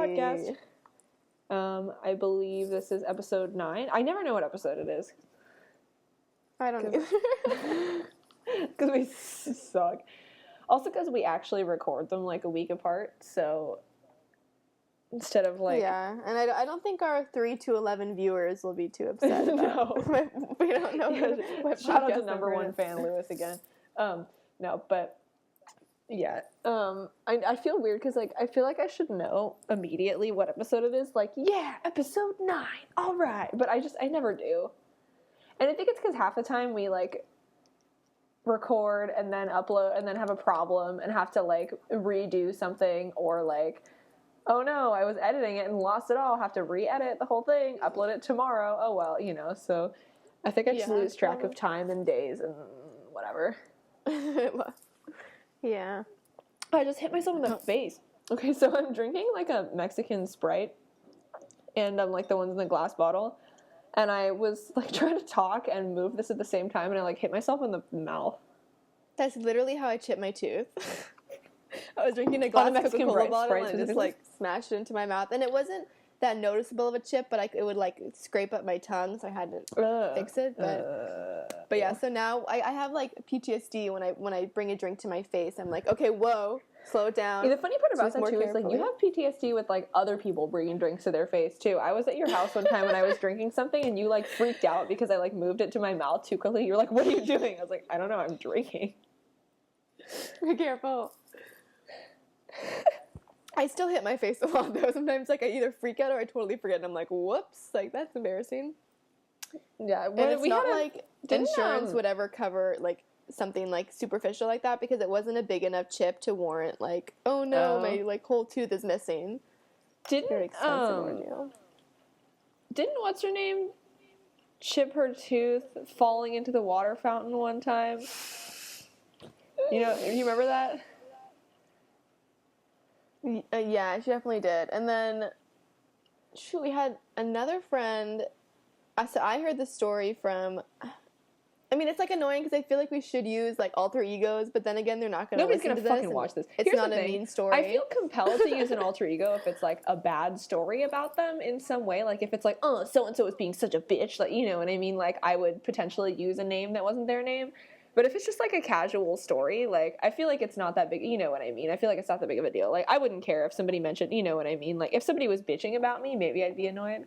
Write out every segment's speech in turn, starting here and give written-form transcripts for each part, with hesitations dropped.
Broadcazt. I believe this is episode 9. I never know what episode it is. I don't either. Because we suck. Also because we actually record them like a week apart, so instead of like... Yeah, and I don't think our 3 to 11 viewers will be too upset about we don't know what shout out to podcast number one fan Lewis again. No, but yeah. I feel weird because like I feel like I should know immediately what episode it is. Like, yeah, episode 9. All right, but I never do. And I think it's because half the time we like record and then upload and then have a problem and have to like redo something, or like, oh no, I was editing it and lost it all, have to re-edit the whole thing, upload it tomorrow. Oh well, so I think I just lose track of time and days and whatever. Yeah. I just hit myself in the face. Okay, so I'm drinking like a Mexican Sprite, and I'm like the ones in the glass bottle, and I was like trying to talk and move this at the same time, and I like hit myself in the mouth. That's literally how I chipped my tooth. I was drinking a glass Coca-Cola bottle and I just like smashed it into my mouth, and it wasn't that noticeable of a chip, but it would like scrape up my tongue, so I had to fix it. But yeah, so now I have like PTSD when I bring a drink to my face. I'm like, okay, whoa, slow it down. Yeah, the funny part about that too is like you have PTSD with like other people bringing drinks to their face too. I was at your house one time when I was drinking something and you like freaked out because I like moved it to my mouth too quickly. You were like, "What are you doing?" I was like, "I don't know, I'm drinking." Be careful. I still hit my face a lot though. Sometimes like I either freak out or I totally forget, and I'm like, "Whoops!" Like that's embarrassing. Yeah, and it's not like insurance would ever cover like something like superficial like that, because it wasn't a big enough chip to warrant like, oh no, my like whole tooth is missing. Didn't what's her name chip her tooth falling into the water fountain one time? You remember that? Yeah, she definitely did. And then, we had another friend. So I heard the story from. I mean, it's like annoying because I feel like we should use like alter egos, but then again, they're not going to listen to this. Nobody's going to fucking watch this. It's not a mean story. I feel compelled to use an alter ego if it's like a bad story about them in some way. Like if it's like, oh, so and so is being such a bitch, like you know what I mean. Like I would potentially use a name that wasn't their name. But if it's just like a casual story, like I feel like it's not that big. You know what I mean? I feel like it's not that big of a deal. Like I wouldn't care if somebody mentioned. You know what I mean? Like if somebody was bitching about me, maybe I'd be annoyed.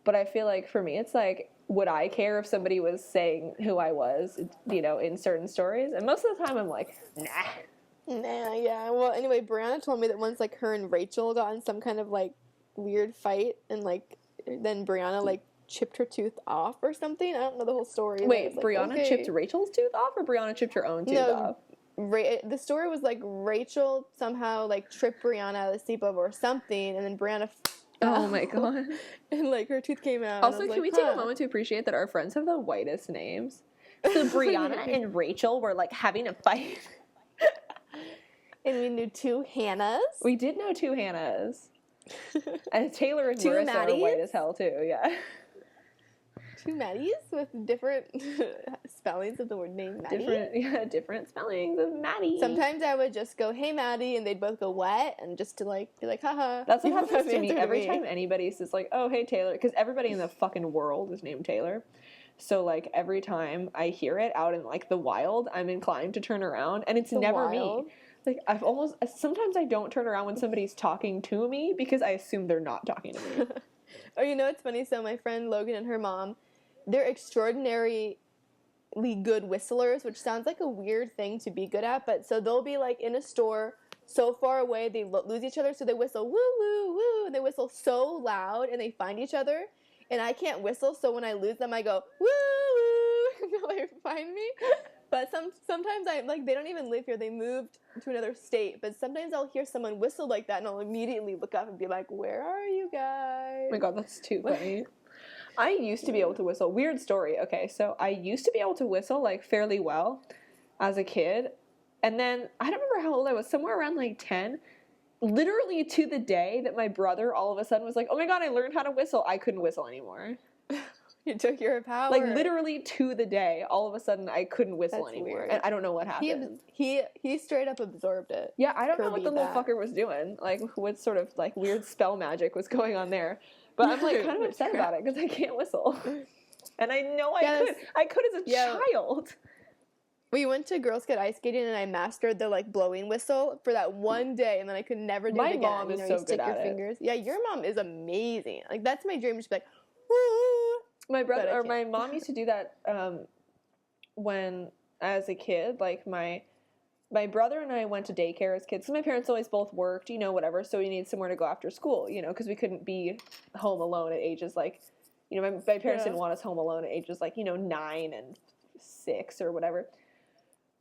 But I feel like for me, it's like, would I care if somebody was saying who I was, in certain stories? And most of the time I'm like, nah. Nah, yeah. Well, anyway, Brianna told me that once, like, her and Rachel got in some kind of, like, weird fight, and, like, then Brianna, like, chipped her tooth off or something. I don't know the whole story. Wait, Brianna chipped Rachel's tooth off, or Brianna chipped her own tooth off? The story was, like, Rachel somehow, like, tripped Brianna out of the sleepover or something, and then Brianna... Oh my god. And like her tooth came out. Also, can we take a moment to appreciate that our friends have the whitest names? So Brianna and Rachel were like having a fight. And we knew 2 Hannahs. We did know 2 Hannahs. And Taylor and Marissa are white as hell too, yeah. 2 Maddies with different spellings of the word name Maddie. Different spellings of Maddie. Sometimes I would just go, hey Maddie, and they'd both go, what? And just to like be like, haha. That's what happens to me every time anybody says like, oh hey Taylor, because everybody in the fucking world is named Taylor. So like every time I hear it out in like the wild, I'm inclined to turn around, and it's never me. Like sometimes I don't turn around when somebody's talking to me because I assume they're not talking to me. Oh, it's funny. So my friend Logan and her mom, they're extraordinarily good whistlers, which sounds like a weird thing to be good at, but so they'll be like in a store so far away they lose each other, so they whistle woo woo woo, and they whistle so loud and they find each other, and I can't whistle, so when I lose them I go woo woo until they find me. But sometimes I like, they don't even live here, they moved to another state, but sometimes I'll hear someone whistle like that and I'll immediately look up and be like, where are you guys? Oh my god, that's too funny. I used to be able to whistle. Weird story. Okay, so I used to be able to whistle, like, fairly well as a kid. And then, I don't remember how old I was, somewhere around, like, 10. Literally to the day that my brother all of a sudden was like, oh my god, I learned how to whistle. I couldn't whistle anymore. You took your power. Like, literally to the day, all of a sudden, I couldn't whistle That's anymore. weird. And I don't know what happened. He straight up absorbed it. Yeah, I don't know what Kirby the little that. fucker was doing. Like, what sort of, like, weird spell magic was going on there. But I'm, like, kind of upset about it because I can't whistle. And I know I could. I could as a child. We went to Girl Scout ice skating, and I mastered the, like, blowing whistle for that one day, and then I could never do it again. My mom is so good at it. Fingers. Yeah, your mom is amazing. Like, that's my dream. Just be like, woo! My brother, or my mom used to do that when, as a kid, like, my brother and I went to daycare as kids. So my parents always both worked, you know, whatever. So we needed somewhere to go after school, you know, because we couldn't be home alone at ages like, you know, my parents didn't want us home alone at ages like, you know, 9 and 6 or whatever.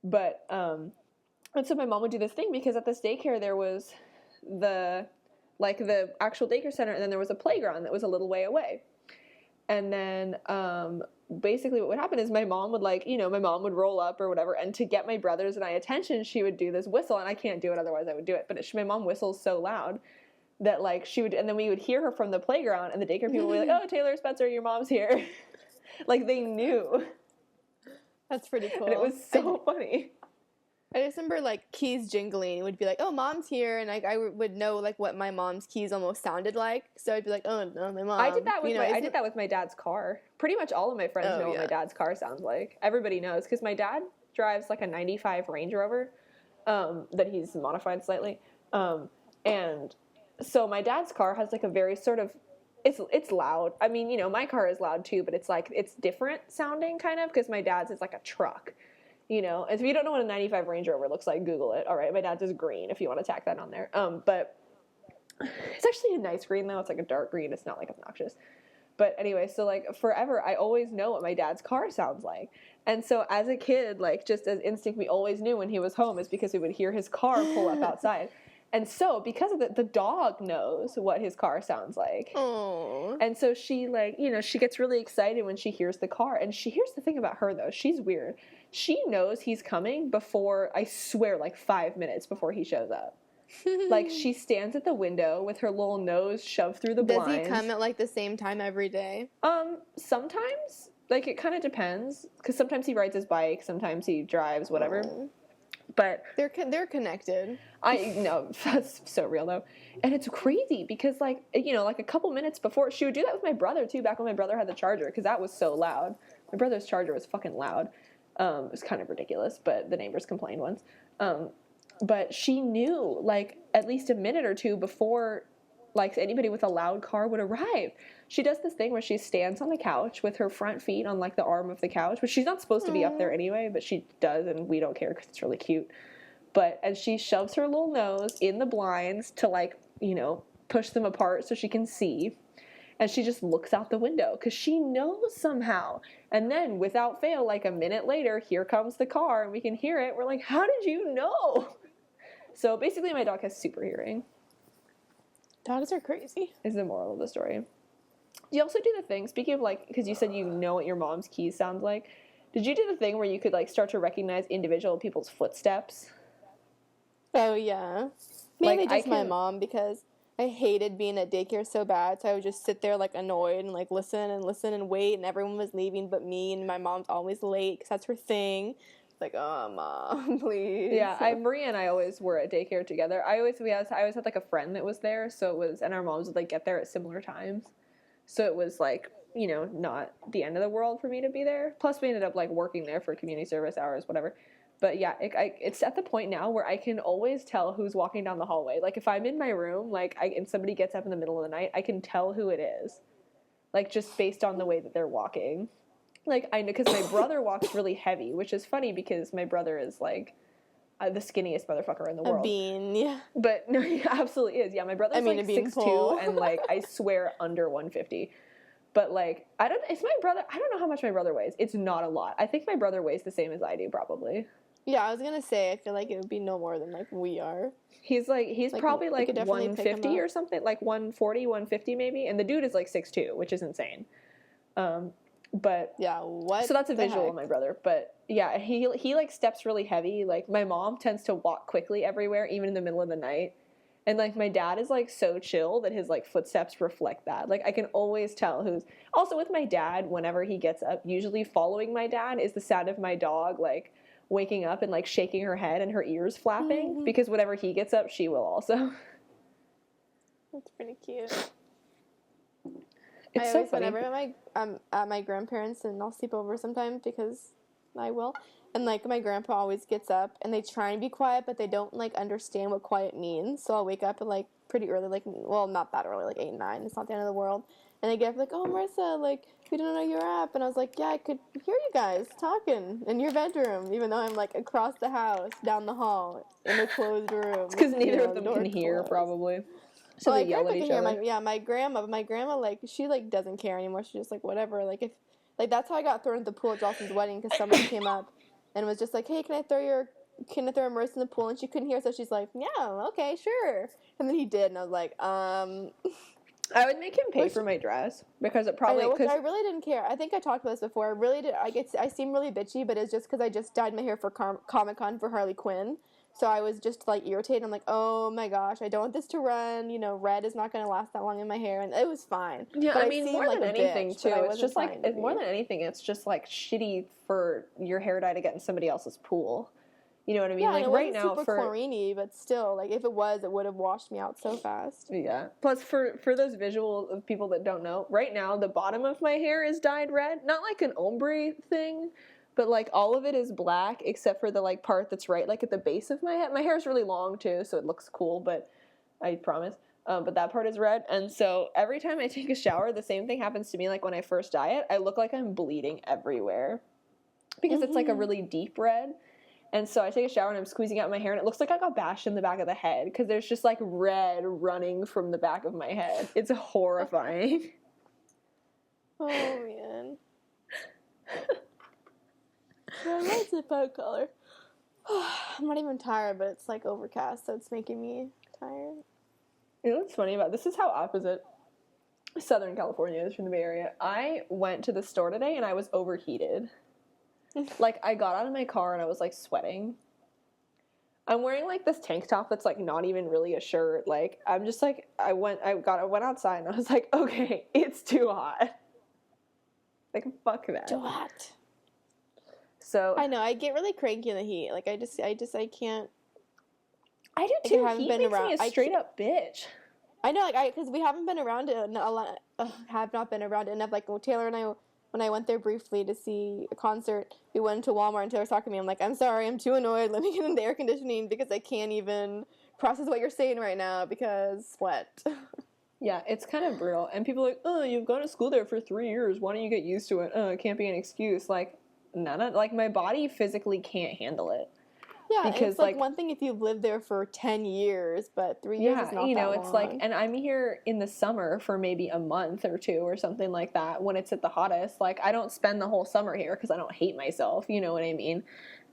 But, and so my mom would do this thing because at this daycare there was the actual daycare center, and then there was a playground that was a little way away. And then, basically what would happen is my mom would, like, you know, my mom would roll up or whatever, and to get my brothers and I attention, she would do this whistle, and I can't do it, otherwise I would do it, but my mom whistles so loud that, like, she would, and then we would hear her from the playground, and the daycare people would be like, oh, Taylor, Spencer, your mom's here. Like, they knew. That's pretty cool. And it was so funny. I just remember, like, keys jingling. It would be like, oh, mom's here, and, like, I would know, like, what my mom's keys almost sounded like. So I'd be like, oh, no, my mom. I did that with I did that with my dad's car. Pretty much all of my friends know what my dad's car sounds like. Everybody knows, because my dad drives, like, a 95 Range Rover that he's modified slightly. And so my dad's car has, like, a very sort of, it's loud. I mean, you know, my car is loud, too, but it's, like, it's different sounding, kind of, because my dad's is, like, a truck. You know, if you don't know what a 95 Range Rover looks like, Google it. All right, my dad's is green if you want to tack that on there. But it's actually a nice green, though. It's like a dark green. It's not, like, obnoxious. But anyway, so, like, forever, I always know what my dad's car sounds like. And so as a kid, like, just as instinct, we always knew when he was home is because we would hear his car pull up outside. And so, because of the dog knows what his car sounds like. Aww. And so she, like, you know, she gets really excited when she hears the car. And here's the thing about her, though. She's weird. She knows he's coming before, I swear, like 5 minutes before he shows up. Like, she stands at the window with her little nose shoved through the blinds. Does he come at, like, the same time every day? Sometimes. Like, it kind of depends. Because sometimes he rides his bike. Sometimes he drives, whatever. Aww. But they're connected. I know, that's so real though. And it's crazy because, like, you know, like a couple minutes before, she would do that with my brother too, back when my brother had the Charger, because that was so loud. My brother's Charger was fucking loud. It was kind of ridiculous, but the neighbors complained once. But she knew, like, at least a minute or two before, like, anybody with a loud car would arrive. She does this thing where she stands on the couch with her front feet on, like, the arm of the couch, which she's not supposed to be up there anyway, but she does, and we don't care because it's really cute. And she shoves her little nose in the blinds to, like, you know, push them apart so she can see. And she just looks out the window because she knows somehow. And then, without fail, like a minute later, here comes the car, and we can hear it. We're like, how did you know? So basically, my dog has super hearing. Dogs are crazy. Is the moral of the story. Do you also do the thing, speaking of, like, because you said you know what your mom's keys sound like, did you do the thing where you could, like, start to recognize individual people's footsteps? Oh, yeah. Mainly Like, just my mom, because I hated being at daycare so bad, so I would just sit there, like, annoyed and, like, listen and wait, and everyone was leaving but me, and my mom's always late because that's her thing. Like, oh, Mom, please. Yeah, Maria and I always were at daycare together. I always had, like, a friend that was there, so it was, and our moms would, like, get there at similar times. So it was, like, you know, not the end of the world for me to be there. Plus, we ended up, like, working there for community service hours, whatever. But, yeah, it's at the point now where I can always tell who's walking down the hallway. Like, if I'm in my room, like, and somebody gets up in the middle of the night, I can tell who it is. Like, just based on the way that they're walking. Like, I know, because my brother walks really heavy, which is funny because my brother is, like, the skinniest motherfucker in the world. A bean, yeah. But no, he absolutely is. Yeah, my brother's like 6'2" and, like, I swear under 150. But, like, I don't know how much my brother weighs. It's not a lot. I think my brother weighs the same as I do, probably. Yeah, I was gonna say, I feel like it would be no more than, like, we are. He's probably, like, 150 or something, like 140, 150 maybe. And the dude is, like, 6'2", which is insane. But yeah, what? So that's a visual of my brother. But yeah, he like steps really heavy. Like, my mom tends to walk quickly everywhere, even in the middle of the night. And, like, my dad is, like, so chill that his, like, footsteps reflect that. Like, I can always tell who's... Also, with my dad, whenever he gets up, usually following my dad is the sound of my dog, like, waking up and, like, shaking her head and her ears flapping. Mm-hmm. Because whenever he gets up, she will also. That's pretty cute. It's I so always, funny. whenever I'm at my grandparents, and I'll sleep over sometimes because I will, and, like, my grandpa always gets up, and they try and be quiet, but they don't, like, understand what quiet means, so I'll wake up at, like, pretty early, like, well, not that early, like 8, 9, it's not the end of the world, and they get up, like, oh, Marissa, like, we didn't know you were up, and I was like, yeah, I could hear you guys talking in your bedroom, even though I'm, like, across the house, down the hall, in a closed room. It's because neither you know, of them door can hear, closed. probably. So Well, they my yell grandpa at can each hear other. my grandma, like, she, like, doesn't care anymore. She's just like, whatever. Like, if, like, that's how I got thrown at the pool at Dawson's wedding, because someone came up and was just like, hey, can I throw Marissa in the pool? And she couldn't hear, so she's like, yeah, okay, sure. And then he did, and I was like, I would make him pay for my dress because it I probably... know, which Cause, I really didn't care. I think I talked about this before. I really did. I seem really bitchy, but it's just because I just dyed my hair for Comic-Con for Harley Quinn. So I was just, like, irritated. I'm like, oh my gosh, I don't want this to run. You know, red is not going to last that long in my hair. And it was fine. yeah, but I mean, more like than a anything, bitch, too, but I it's wasn't just like... trying to More be. than anything, it's just, like, shitty for your hair dye to get in somebody else's pool. You know what I mean? Yeah, Like, and it right wasn't now, super for... chlorine-y, but still, like, if it was, it would have washed me out so fast. Yeah. Plus, for those visual of people that don't know, right now, the bottom of my hair is dyed red. Not like an ombre thing, but, like, all of it is black except for the, like, part that's right, like, at the base of my head. My hair's really long, too, so it looks cool, but I promise. But that part is red. And so every time I take a shower, the same thing happens to me. Like, when I first dye it, I look like I'm bleeding everywhere because it's, like, a really deep red. And so I take a shower and I'm squeezing out my hair and it looks like I got bashed in the back of the head because there's just, like, red running from the back of my head. It's horrifying. Oh, man. My light's a fun color. I'm not even tired, but it's, like, overcast, so it's making me tired. You know what's funny about this? Is how opposite Southern California is from the Bay Area. I went to the store today and I was overheated. Like, I got out of my car and I was, like, sweating. I'm wearing, like, this tank top that's, like, not even really a shirt. Like, I'm just, like, I went outside and I was like, okay, it's too hot. Like, fuck that. Too hot. So I know, I get really cranky in the heat. Like, I can't. I do too. Heat makes me a straight up bitch. I know, like, because we haven't been around it a lot. Have not been around it enough. Like, Taylor and I, when I went there briefly to see a concert, we went into Walmart and Taylor was talking to me. I'm like, I'm sorry, I'm too annoyed. Let me get in the air conditioning because I can't even process what you're saying right now because sweat. Yeah, it's kind of brutal. And people are like, oh, you've gone to school there for 3 years. Why don't you get used to it? Oh, it can't be an excuse. Like, like, my body physically can't handle it. Yeah, because, and it's, like, one thing if you've lived there for 10 years, but 3 years is not you know, that it's long. like, and I'm here in the summer for maybe a month or 2 or something like that when it's at the hottest. Like, I don't spend the whole summer here because I don't hate myself, you know what I mean?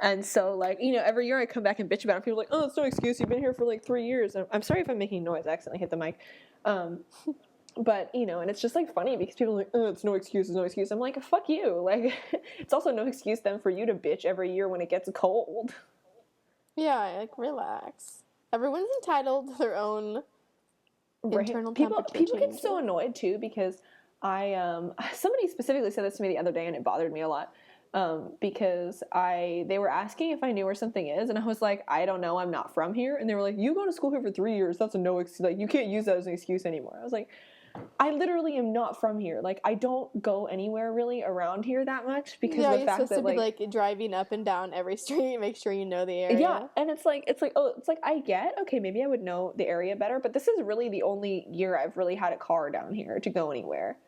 And so, like, you know, every year I come back and bitch about it. People are like, oh, it's no excuse. You've been here for, like, 3 years. I'm sorry if I'm making noise. I accidentally hit the mic. But, you know, and it's just, like, funny because people are like, oh, it's no excuse, it's no excuse. I'm like, fuck you. Like, it's also no excuse then for you to bitch every year when it gets cold. Yeah, like, relax. Everyone's entitled to their own internal temperature People get changes. so annoyed, too, because somebody specifically said this to me the other day, and it bothered me a lot. Because they were asking if I knew where something is, and I was like, I don't know, I'm not from here. And they were like, you go to school here for 3 years, that's a no excuse, like, you can't use that as an excuse anymore. I was like, I literally am not from here. Like, I don't go anywhere really around here that much because of the fact that, be, like, driving up and down every street, make sure you know the area. Yeah, and it's like, I get, okay, maybe I would know the area better, but this is really the only year I've really had a car down here to go anywhere.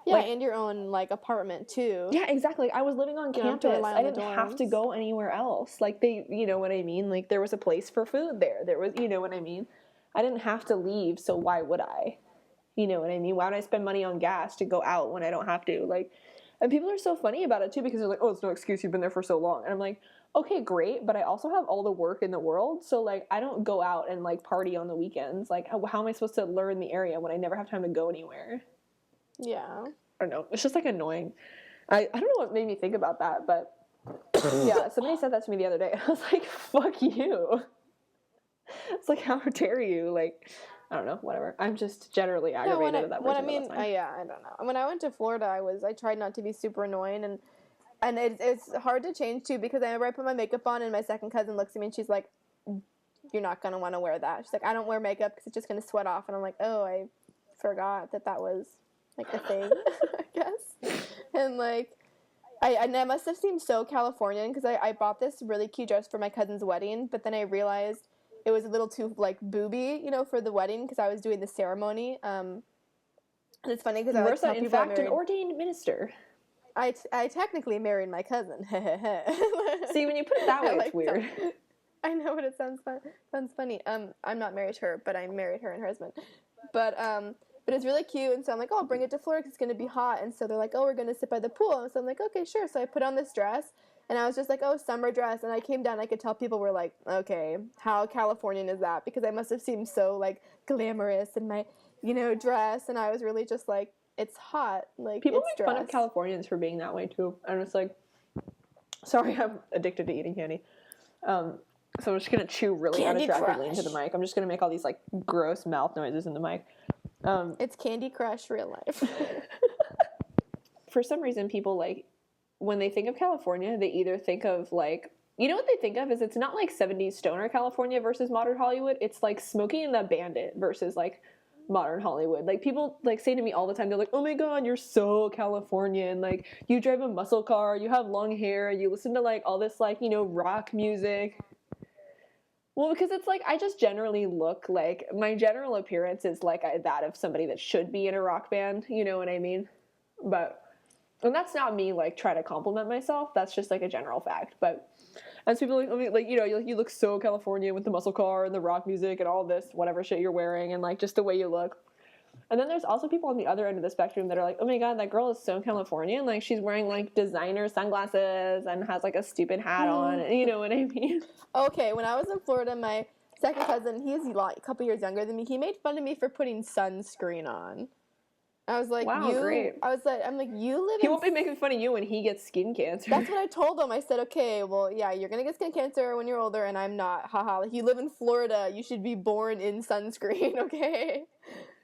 Yeah, like, and your own, like, apartment, too. Yeah, exactly. I was living on campus. I didn't have to go anywhere else. Like, you know what I mean? Like, there was a place for food there. There was, you know what I mean? I didn't have to leave, so why would I? You know what I mean? Why would I spend money on gas to go out when I don't have to? Like, and people are so funny about it, too, because they're like, oh, it's no excuse, you've been there for so long. And I'm like, okay, great, but I also have all the work in the world, so, like, I don't go out and, like, party on the weekends. Like, how am I supposed to learn the area when I never have time to go anywhere? Yeah. I don't know. It's just, like, annoying. I don't know what made me think about that, but yeah, somebody said that to me the other day. I was like, fuck you. It's like, how dare you? Like, I don't know, whatever. I'm just generally aggravated at that person. I don't know. When I went to Florida, I tried not to be super annoying, and it's hard to change too, because I remember I put my makeup on and my second cousin looks at me and she's like, "You're not gonna want to wear that." She's like, "I don't wear makeup because it's just gonna sweat off," and I'm like, "Oh, I forgot that was like a thing," I guess, and like. I must have seemed so Californian because I bought this really cute dress for my cousin's wedding, but then I realized it was a little too like booby, for the wedding because I was doing the ceremony. And it's funny because I like Marissa, in fact, an ordained minister. I technically married my cousin. See, when you put it that way, it's weird. I know, but it sounds funny. I'm not married to her, but I married her and her husband. But it's really cute, and so I'm like, oh, I'll bring it to Florida because it's going to be hot. And so they're like, oh, we're going to sit by the pool. And so I'm like, okay, sure. So I put on this dress, and I was just like, oh, summer dress. And I came down, I could tell people were like, okay, how Californian is that? Because I must have seemed so, like, glamorous in my, dress. And I was really just like, it's hot. Like, people it's make dress. fun of Californians for being that way, too. And it's like, sorry, I'm addicted to eating candy. So I'm just going to chew really unattractively into the mic. I'm just going to make all these, like, gross mouth noises in the mic. It's Candy Crush real life. For some reason, people, like, when they think of California, they either think of, like, what they think of is it's not like 70s stoner California versus modern Hollywood. It's like Smokey and the Bandit versus, like, modern Hollywood. Like, people, like, say to me all the time, they're like, oh my god, you're so Californian. Like, you drive a muscle car, you have long hair, you listen to, like, all this, like, rock music. Well, because it's like, I just generally look like, my general appearance is like that of somebody that should be in a rock band, you know what I mean? And that's not me, like, trying to compliment myself, that's just, like, a general fact, but as people, like, you look so California with the muscle car and the rock music and all this, whatever shit you're wearing, and, like, just the way you look. And then there's also people on the other end of the spectrum that are like, oh my god, that girl is so Californian. Like, she's wearing, like, designer sunglasses and has, like, a stupid hat on. You know what I mean? Okay, when I was in Florida, my second cousin, he's a couple years younger than me. He made fun of me for putting sunscreen on. I was like, wow, great. I'm like, you live He won't be making fun of you when he gets skin cancer. That's what I told him. I said, okay, well, yeah, you're going to get skin cancer when you're older, and I'm not. Haha. Like, you live in Florida. You should be born in sunscreen, okay?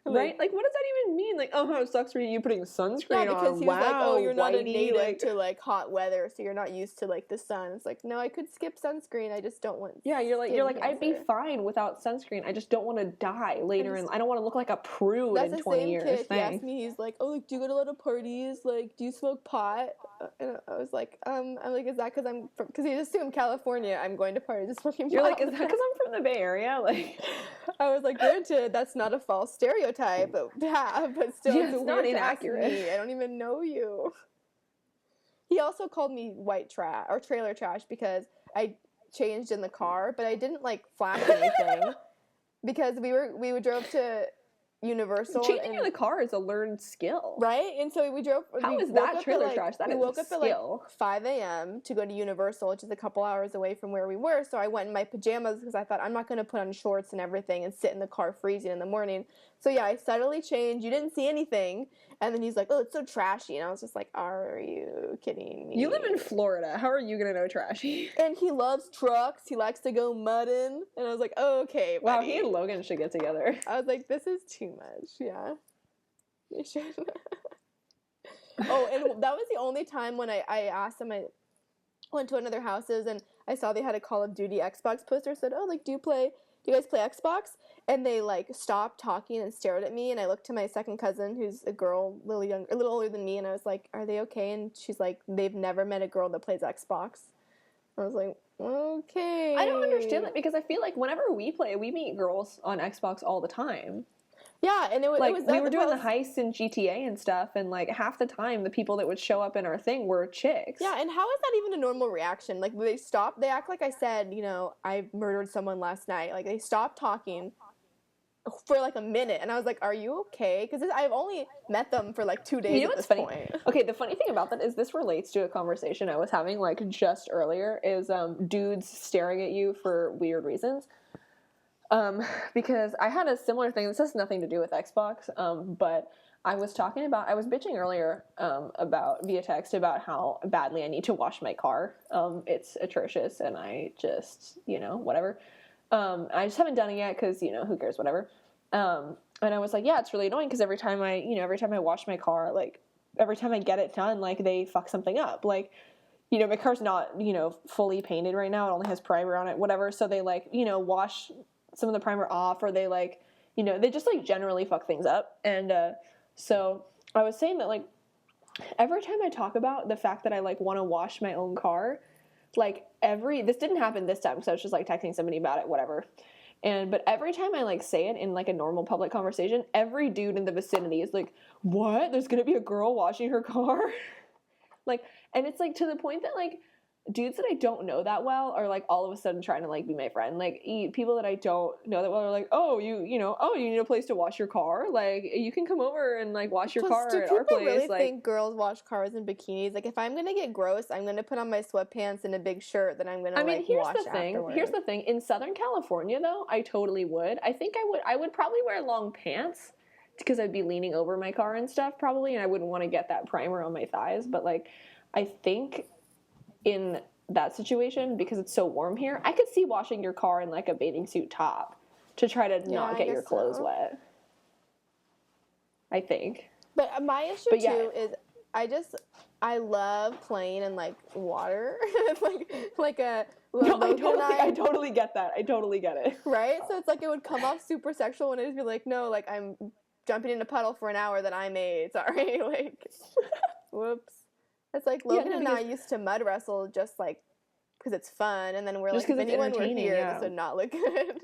Right? Like, what does that even mean? Like, oh, it sucks for you putting sunscreen on. Yeah, because he was like, oh, you're not a native to, like, hot weather, so you're not used to, like, the sun. It's like, no, I could skip sunscreen. I just don't want you're like, I'd be fine without sunscreen. I just don't want to die later, and I don't want to look like a prude in 20 years. That's the same kid. He asked me, he's like, oh, like, do you go to a lot of parties? Like, do you smoke pot? And I was like, I'm like, is that because because he assumed California, I'm going to parties and smoking pot. You're like, is that because I'm from the Bay Area? Like, I was like, granted, that's not a false stereotype, but still, it's not inaccurate. I don't even know you. He also called me white trash or trailer trash because I changed in the car, but I didn't like flash anything because we drove to Universal. Changing in the car is a learned skill, right? And so we drove. How is that trailer trash? That is a skill. We woke up at like 5 a.m. to go to Universal, which is a couple hours away from where we were. So I went in my pajamas because I thought I'm not going to put on shorts and everything and sit in the car freezing in the morning. So yeah, I subtly changed. You didn't see anything, and then he's like, "Oh, it's so trashy," and I was just like, "Are you kidding me?" You live in Florida. How are you gonna know trashy? And he loves trucks. He likes to go mudding, and I was like, "Oh, okay, buddy." Wow, he and Logan should get together. I was like, "This is too much." Yeah, they should. Oh, and that was the only time when I asked him. I went to another houses and I saw they had a Call of Duty Xbox poster. I said, "Oh, like, do you guys play Xbox?" And they like stopped talking and stared at me. And I looked to my second cousin, who's a girl, a little older than me, and I was like, "Are they okay?" And she's like, "They've never met a girl that plays Xbox." I was like, "Okay." I don't understand that because I feel like whenever we play, we meet girls on Xbox all the time. Yeah, and we were doing the heists in GTA and stuff, and like half the time the people that would show up in our thing were chicks. Yeah, and how is that even a normal reaction? Like, they stop, they act like I said, I murdered someone last night. Like, they stopped talking for like a minute, and I was like, "Are you okay?" Because I've only met them for like 2 days at this point. Okay, the funny thing about that is this relates to a conversation I was having like just earlier. Is dudes staring at you for weird reasons. Because I had a similar thing. This has nothing to do with Xbox, but I was bitching earlier via text about how badly I need to wash my car. It's atrocious, and I just, whatever. I just haven't done it yet because, who cares, whatever. And I was like, yeah, it's really annoying because every time I wash my car, like, every time I get it done, like, they fuck something up. Like, my car's not, fully painted right now. It only has primer on it, whatever. So they, like, wash some of the primer off, or they, like, they just, like, generally fuck things up. And so I was saying that, like, every time I talk about the fact that I, like, want to wash my own car, like, this didn't happen this time because I was just, like, texting somebody about it, whatever. But every time I, like, say it in, like, a normal public conversation, every dude in the vicinity is like, what? There's going to be a girl washing her car? Like, and it's, like, to the point that, like, dudes that I don't know that well are, like, all of a sudden trying to, like, be my friend. Like, people that I don't know that well are like, oh, you need a place to wash your car? Like, you can come over and, like, wash your car at our place. Do people really like, think girls wash cars in bikinis? Like, if I'm going to get gross, I'm going to put on my sweatpants and a big shirt that I'm going to, wash afterwards. Here's the thing. In Southern California, though, I totally would. I think I would probably wear long pants because I'd be leaning over my car and stuff, probably, and I wouldn't want to get that primer on my thighs. But, like, I think in that situation, because it's so warm here, I could see washing your car in, like, a bathing suit top to try to not get your clothes wet. I think. But my issue too is I love playing in, like, water. like a no, I totally get that. I totally get it. Right? So it's like it would come off super sexual and it'd be like, no, like, I'm jumping in a puddle for an hour that I made. Sorry. Like, whoops. It's like Logan and I used to mud wrestle just, like, because it's fun, and then we're like, if anyone were here, this would not look good.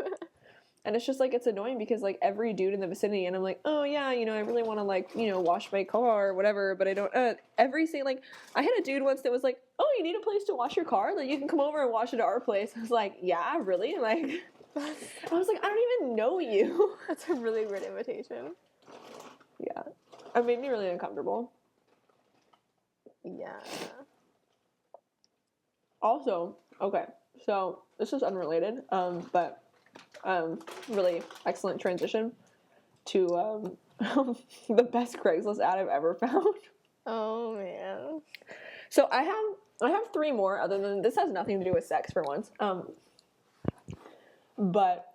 And it's just, like, it's annoying because, like, every dude in the vicinity, and I'm like, oh, yeah, I really want to, like, wash my car or whatever, but I don't, like, I had a dude once that was like, oh, you need a place to wash your car? Like, you can come over and wash it at our place. I was like, yeah, really? Like, I was like, I don't even know you. That's a really weird invitation. Yeah. It made me really uncomfortable. Yeah. Also, okay, so this is unrelated, but really excellent transition to the best Craigslist ad I've ever found. Oh man. So I have 3 more. Other than this, has nothing to do with sex for once. But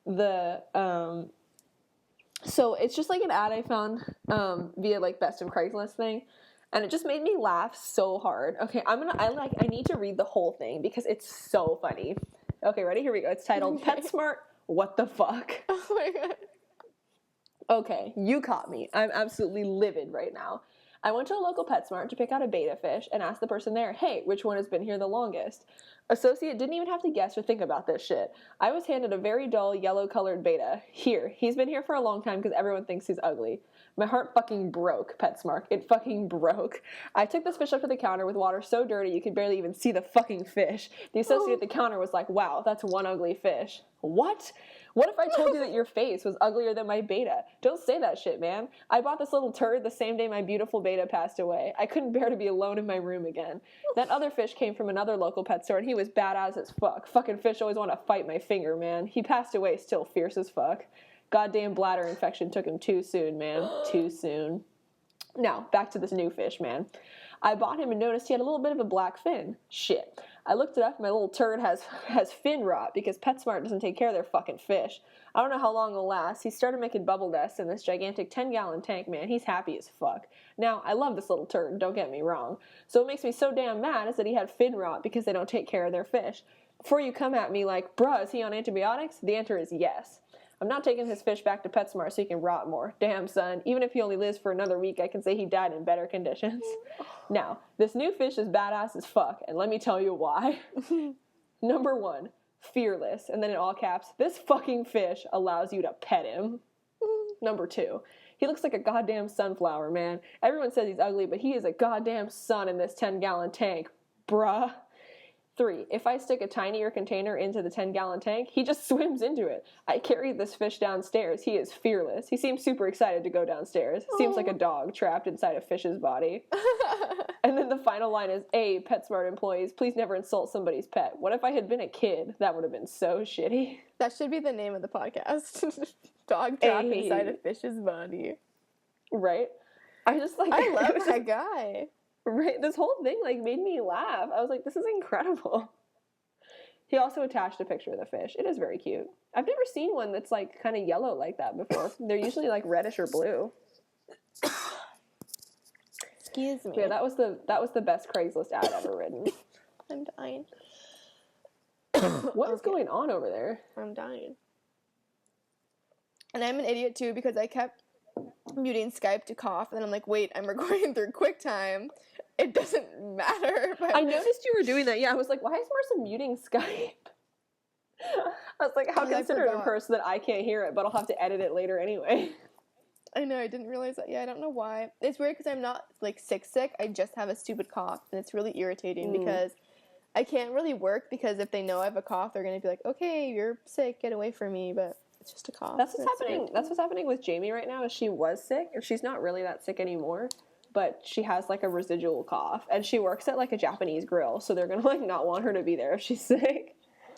the so it's just, like, an ad I found via, like, Best of Craigslist thing. And it just made me laugh so hard. Okay, I need to read the whole thing because it's so funny. Okay, ready? Here we go. It's titled PetSmart, What the Fuck? Oh my god. Okay, you caught me. I'm absolutely livid right now. I went to a local PetSmart to pick out a beta fish and asked the person there, hey, which one has been here the longest? Associate didn't even have to guess or think about this shit. I was handed a very dull yellow-colored beta. Here, he's been here for a long time because everyone thinks he's ugly. My heart fucking broke, PetSmart. It fucking broke. I took this fish up to the counter with water so dirty you could barely even see the fucking fish. The associate at the counter was like, wow, that's one ugly fish. What? What if I told you that your face was uglier than my beta? Don't say that shit, man. I bought this little turd the same day my beautiful beta passed away. I couldn't bear to be alone in my room again. That other fish came from another local pet store, and he was badass as fuck. Fucking fish always want to fight my finger, man. He passed away still fierce as fuck. Goddamn bladder infection took him too soon, man. Too soon. Now, back to this new fish, man. I bought him and noticed he had a little bit of a black fin. Shit. I looked it up, and my little turd has fin rot because PetSmart doesn't take care of their fucking fish. I don't know how long it'll last. He started making bubble nests in this gigantic 10-gallon tank, man. He's happy as fuck. Now, I love this little turd, don't get me wrong. So what makes me so damn mad is that he had fin rot because they don't take care of their fish. Before you come at me like, bruh, is he on antibiotics? The answer is yes. I'm not taking his fish back to PetSmart so he can rot more. Damn, son. Even if he only lives for another week, I can say he died in better conditions. Now, this new fish is badass as fuck, and let me tell you why. Number 1, fearless. And then in all caps, this fucking fish allows you to pet him. Number 2, he looks like a goddamn sunflower, man. Everyone says he's ugly, but he is a goddamn sun in this 10-gallon tank. Bruh. 3, if I stick a tinier container into the 10-gallon tank, he just swims into it. I carried this fish downstairs. He is fearless. He seems super excited to go downstairs. Seems like a dog trapped inside a fish's body. And then the final line is, A, PetSmart employees, please never insult somebody's pet. What if I had been a kid? That would have been so shitty. That should be the name of the podcast. Dog trapped inside a fish's body. Right? I love that guy. Right, this whole thing, like, made me laugh. I was like, this is incredible. He also attached a picture of the fish. It is very cute. I've never seen one that's like kind of yellow like that before. They're usually like reddish or blue. Excuse me. Yeah, that was the best Craigslist ad ever written. I'm dying. What is going on over there? I'm dying. And I'm an idiot too because I kept muting Skype to cough, and then I'm like, wait, I'm recording through QuickTime. It doesn't matter. I noticed you were doing that. Yeah, I was like, why is Marissa muting Skype? I was like, how considerate of her so that I can't hear it, but I'll have to edit it later anyway. I know, I didn't realize that. Yeah, I don't know why. It's weird because I'm not, like, sick. I just have a stupid cough, and it's really irritating because I can't really work because if they know I have a cough, they're going to be like, okay, you're sick, get away from me, but it's just a cough. That's what's happening. That's what's happening with Jamie right now is she was sick, and she's not really that sick anymore, but she has, like, a residual cough, and she works at, like, a Japanese grill, so they're going to, like, not want her to be there if she's sick.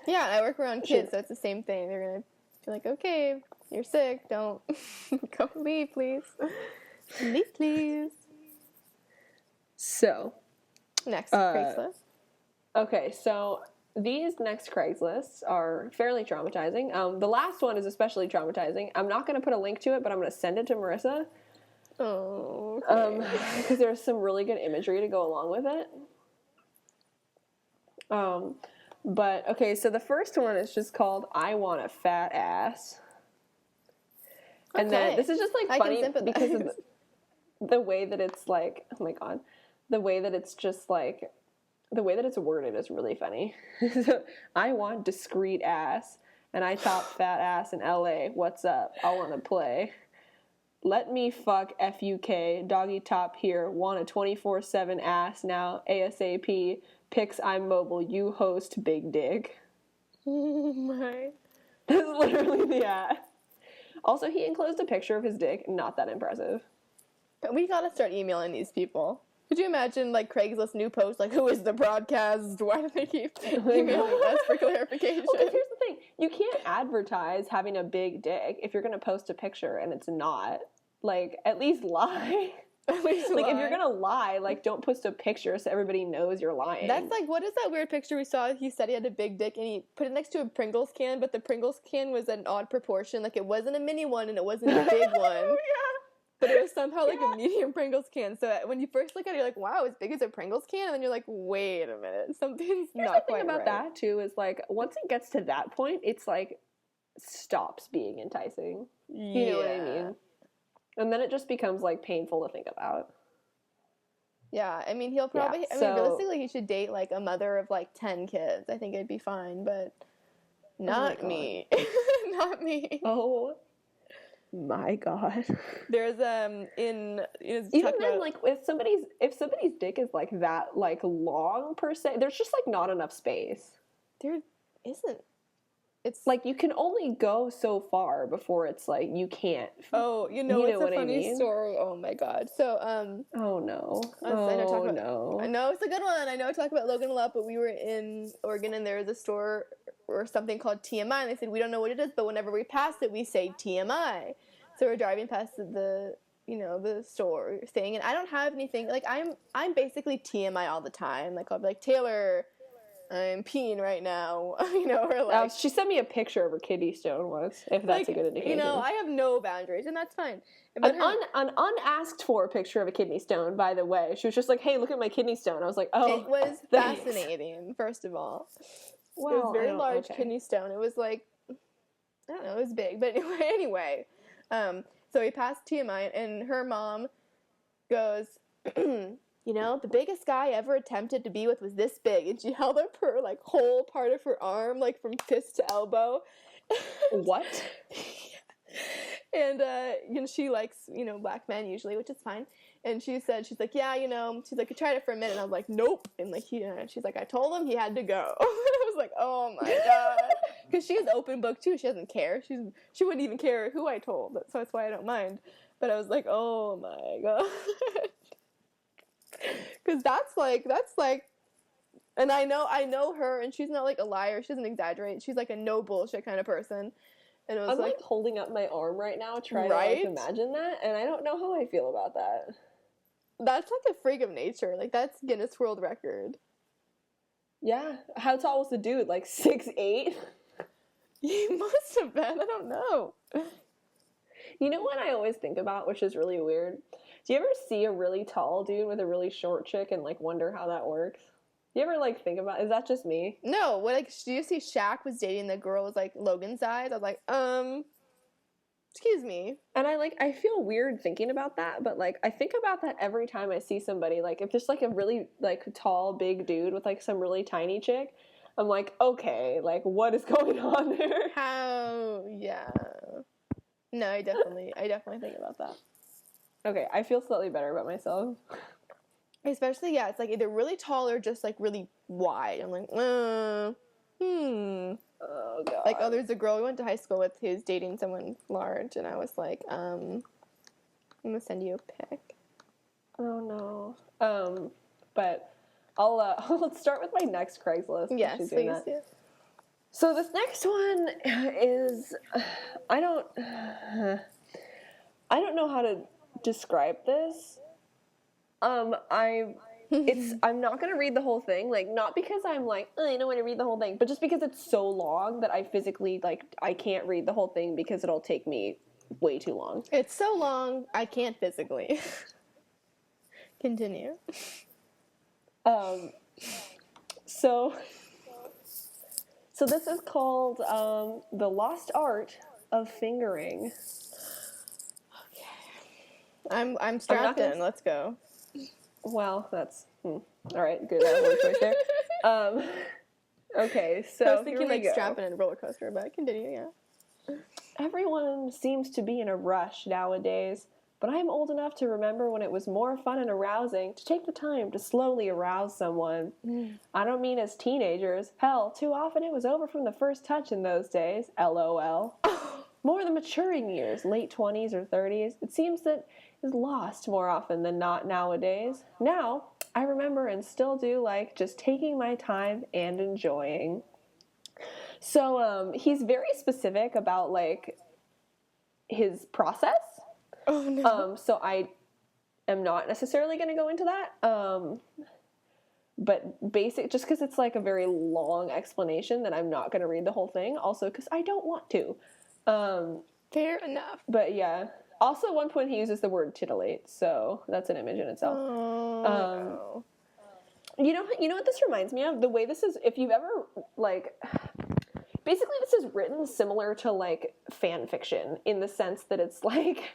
Yeah, I work around kids, so it's the same thing. They're going to be like, okay, you're sick, don't go leave, please. Leave, please. So. Next, Craigslist. Okay, so these next Craigslist are fairly traumatizing. The last one is especially traumatizing. I'm not going to put a link to it, but I'm going to send it to Marissa. Oh, okay. Because there's some really good imagery to go along with it. But, okay, so the first one is just called I Want a Fat Ass. And then this is just, like, funny because of the way that it's, like, oh, my God. The way that it's just, like, the way that it's worded is really funny. So, I want discreet ass, and I top fat ass in LA. What's up? I want to play. Let me fuck FUK, doggy top here, want a 24/7 ass now, ASAP, pics I'm mobile, you host big dick. Oh my. That's literally the ad. Also, he enclosed a picture of his dick, not that impressive. We gotta start emailing these people. Could you imagine, like, Craigslist new post, like, who is the broadcast? Why do they keep emailing us for clarification? Well, here's the thing. You can't advertise having a big dick if you're going to post a picture and it's not. Like, at least lie. At least like, lie. if you're going to lie, like, don't post a picture so everybody knows you're lying. That's like, what is that weird picture we saw? He said he had a big dick, and he put it next to a Pringles can, but the Pringles can was an odd proportion. Like, it wasn't a mini one, and it wasn't a big one. Yeah. But it was somehow like a medium Pringles can. So when you first look at it, you're like, wow, as big as a Pringles can? And then you're like, wait a minute, something's not quite right. The thing about that, too, is, like, once it gets to that point, it's, like, stops being enticing. You know what I mean? And then it just becomes, like, painful to think about. Yeah, I mean, he'll probably, realistically, he should date, like, a mother of, like, 10 kids. I think it'd be fine, but not me. Not me. Oh, my God. There's even then, like, if somebody's dick is like that, like, long per se, there's just, like, not enough space. There isn't. It's like you can only go so far before it's like you can't. Oh, it's a funny story. Oh my God. So Oh no. I know it's a good one. I know I talk about Logan a lot, but we were in Oregon and there was a store or something called TMI, and they said we don't know what it is, but whenever we pass it, we say TMI. So we're driving past the store thing, and I don't have anything, like, I'm basically TMI all the time. Like, I'll be like, Taylor, I'm peeing right now, or like... she sent me a picture of her kidney stone once, if that's a good indication. I have no boundaries, and that's fine. But an unasked for picture of a kidney stone, by the way. She was just like, hey, look at my kidney stone. I was like, oh, it was thanks. Fascinating, first of all. Well, it was very large kidney stone. It was like, I don't know, it was big. But anyway, so we passed TMI, and her mom goes... the biggest guy I ever attempted to be with was this big. And she held up her, like, whole part of her arm, like, from fist to elbow. What? And, she likes, black men usually, which is fine. And she's like, yeah, she's like, I tried it for a minute. And I was like, nope. And, like, she's like, I told him he had to go. And I was like, oh, my God. Because she is open book, too. She doesn't care. She wouldn't even care who I told. So that's why I don't mind. But I was like, oh, my God. Because that's like, and I know her, and she's not, like, a liar. She doesn't exaggerate. She's, like, a no bullshit kind of person. And it was I'm, like, holding up my arm right now, trying to, like, imagine that, and I don't know how I feel about that. That's, like, a freak of nature. Like, that's Guinness World Record. Yeah. How tall was the dude? Like 6'8"? He must have been. I don't know. You know what I always think about, which is really weird? Do you ever see a really tall dude with a really short chick and like wonder how that works? Do you ever like think about, is that just me? No, what, like, do you see Shaq was dating the girl with, like, Logan's size? I was like, excuse me. And I feel weird thinking about that, but like I think about that every time I see somebody. Like if there's like a really like tall big dude with like some really tiny chick, I'm like, okay, like what is going on there? How, yeah. No, I definitely think about that. Okay, I feel slightly better about myself. Especially, yeah, it's like either really tall or just like really wide. I'm like, Oh god. Like, oh, there's a girl we went to high school with who's dating someone large, and I was like, I'm gonna send you a pic. Oh no. But let's start with my next Craigslist. Yes, please do. So this next one is I don't know how to describe this. I'm not gonna read the whole thing, like not because I'm like I don't want to read the whole thing, but just because it's so long that I physically like I can't read the whole thing because it'll take me way too long. It's so long, I can't physically. Continue. So this is called The Lost Art of Fingering. Okay. I'm strapped in. Let's go. Well, that's all right. Good word choice there. Okay, so I was thinking here we like go. strapping in a roller coaster, but continue. Yeah. Everyone seems to be in a rush nowadays, but I'm old enough to remember when it was more fun and arousing to take the time to slowly arouse someone. I don't mean as teenagers. Hell, too often it was over from the first touch in those days. LOL. More the maturing years, late 20s or 30s, it seems that is lost more often than not nowadays. Now, I remember and still do like just taking my time and enjoying. So he's very specific about like his process. Oh no. So I am not necessarily going to go into that. But just because it's like a very long explanation that I'm not going to read the whole thing. Also because I don't want to. Fair enough. But yeah. Also, at one point he uses the word titillate, so that's an image in itself. Oh. You know what this reminds me of? The way this is, if you've ever like, basically this is written similar to like fan fiction in the sense that it's like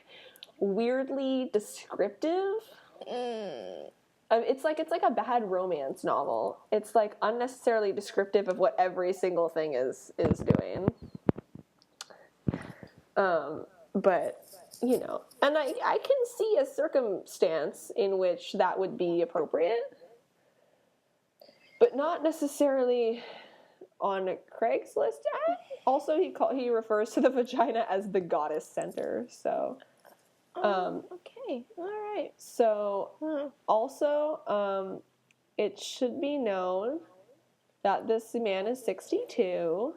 weirdly descriptive. It's like a bad romance novel. It's like unnecessarily descriptive of what every single thing is doing. But you know, and I can see a circumstance in which that would be appropriate, but not necessarily on a Craigslist ad. Also, he refers to the vagina as the goddess center. So, Okay, all right. So, also, it should be known that this man is 62.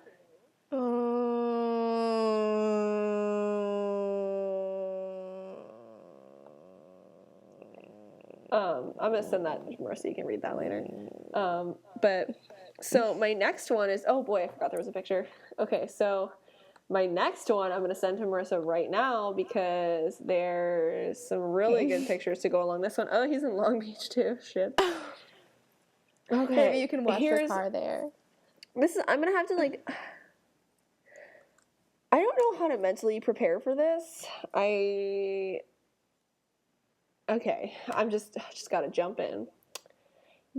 I'm gonna send that to Marissa. You can read that later. But so my next one is, oh boy, I forgot there was a picture. Okay, so my next one I'm gonna send to Marissa right now because there's some really good pictures to go along this one. Oh, he's in Long Beach too. Shit. Okay, maybe you can watch the car there. I'm gonna have to like. I don't know how to mentally prepare for this. Okay, I'm just gotta jump in.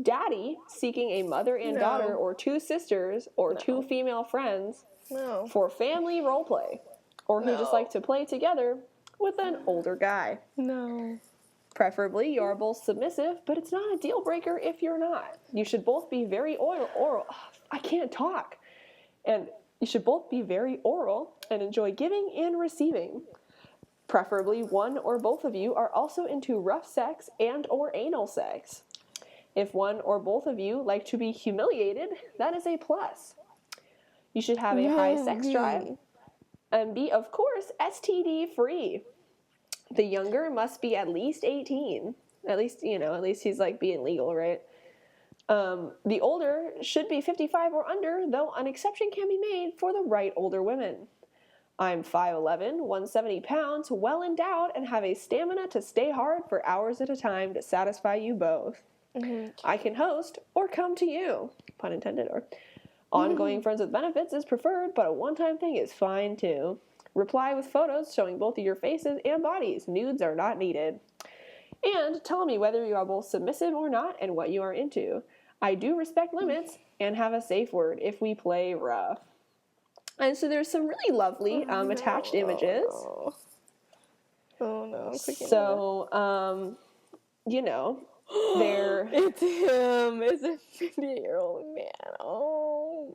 Daddy seeking a mother and daughter or two sisters or two female friends for family role play, or who just like to play together with an older guy. No. Preferably you're both submissive, but it's not a deal breaker if you're not. You should both be very oral. I can't talk. And you should both be very oral and enjoy giving and receiving. Preferably one or both of you are also into rough sex and or anal sex. If one or both of you like to be humiliated, that is a plus. You should have a high sex drive and be, of course, STD free. The younger must be at least 18. At least he's like being legal, right? The older should be 55 or under, though an exception can be made for the right older women. I'm 5'11", 170 pounds, well endowed, and have a stamina to stay hard for hours at a time to satisfy you both. Mm-hmm. I can host or come to you. Pun intended, or ongoing friends with benefits is preferred, but a one-time thing is fine too. Reply with photos showing both of your faces and bodies. Nudes are not needed. And tell me whether you are both submissive or not and what you are into. I do respect limits and have a safe word if we play rough. And so there's some really lovely attached images. Oh no. So, you know, they're... It's him. It's a 58-year-old man. Oh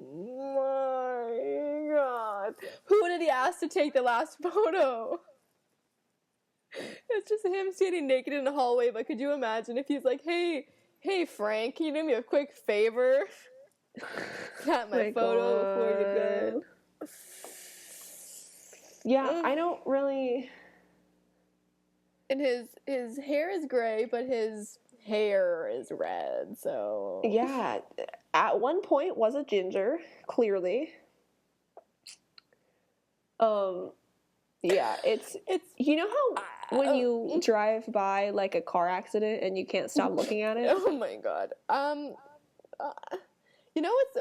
my god. Who did he ask to take the last photo? It's just him standing naked in the hallway, but could you imagine if he's like, hey Frank, can you do me a quick favor? Snap my photo before you go. Yeah, I don't really... And his hair is gray, but his hair is red, so... Yeah, at one point was a ginger, clearly. Yeah, it's you know how when you drive by like a car accident and you can't stop looking at it? Oh my god. You know what's...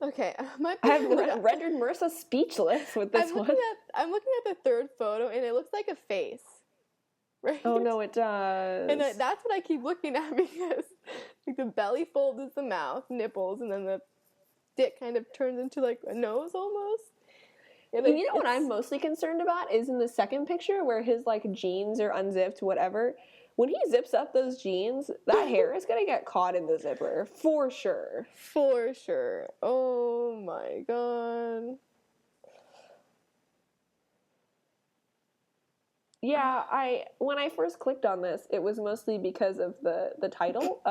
Okay, I've rendered Marissa speechless with this one. I'm looking at the third photo, and it looks like a face. Right? Oh, no, it does. And that's what I keep looking at, because like the belly fold is the mouth, nipples, and then the dick kind of turns into like a nose almost. And you know what I'm mostly concerned about is in the second picture where his like jeans are unzipped, whatever. When he zips up those jeans, that hair is going to get caught in the zipper. For sure. For sure. Oh my god. Yeah, when I first clicked on this, it was mostly because of the title,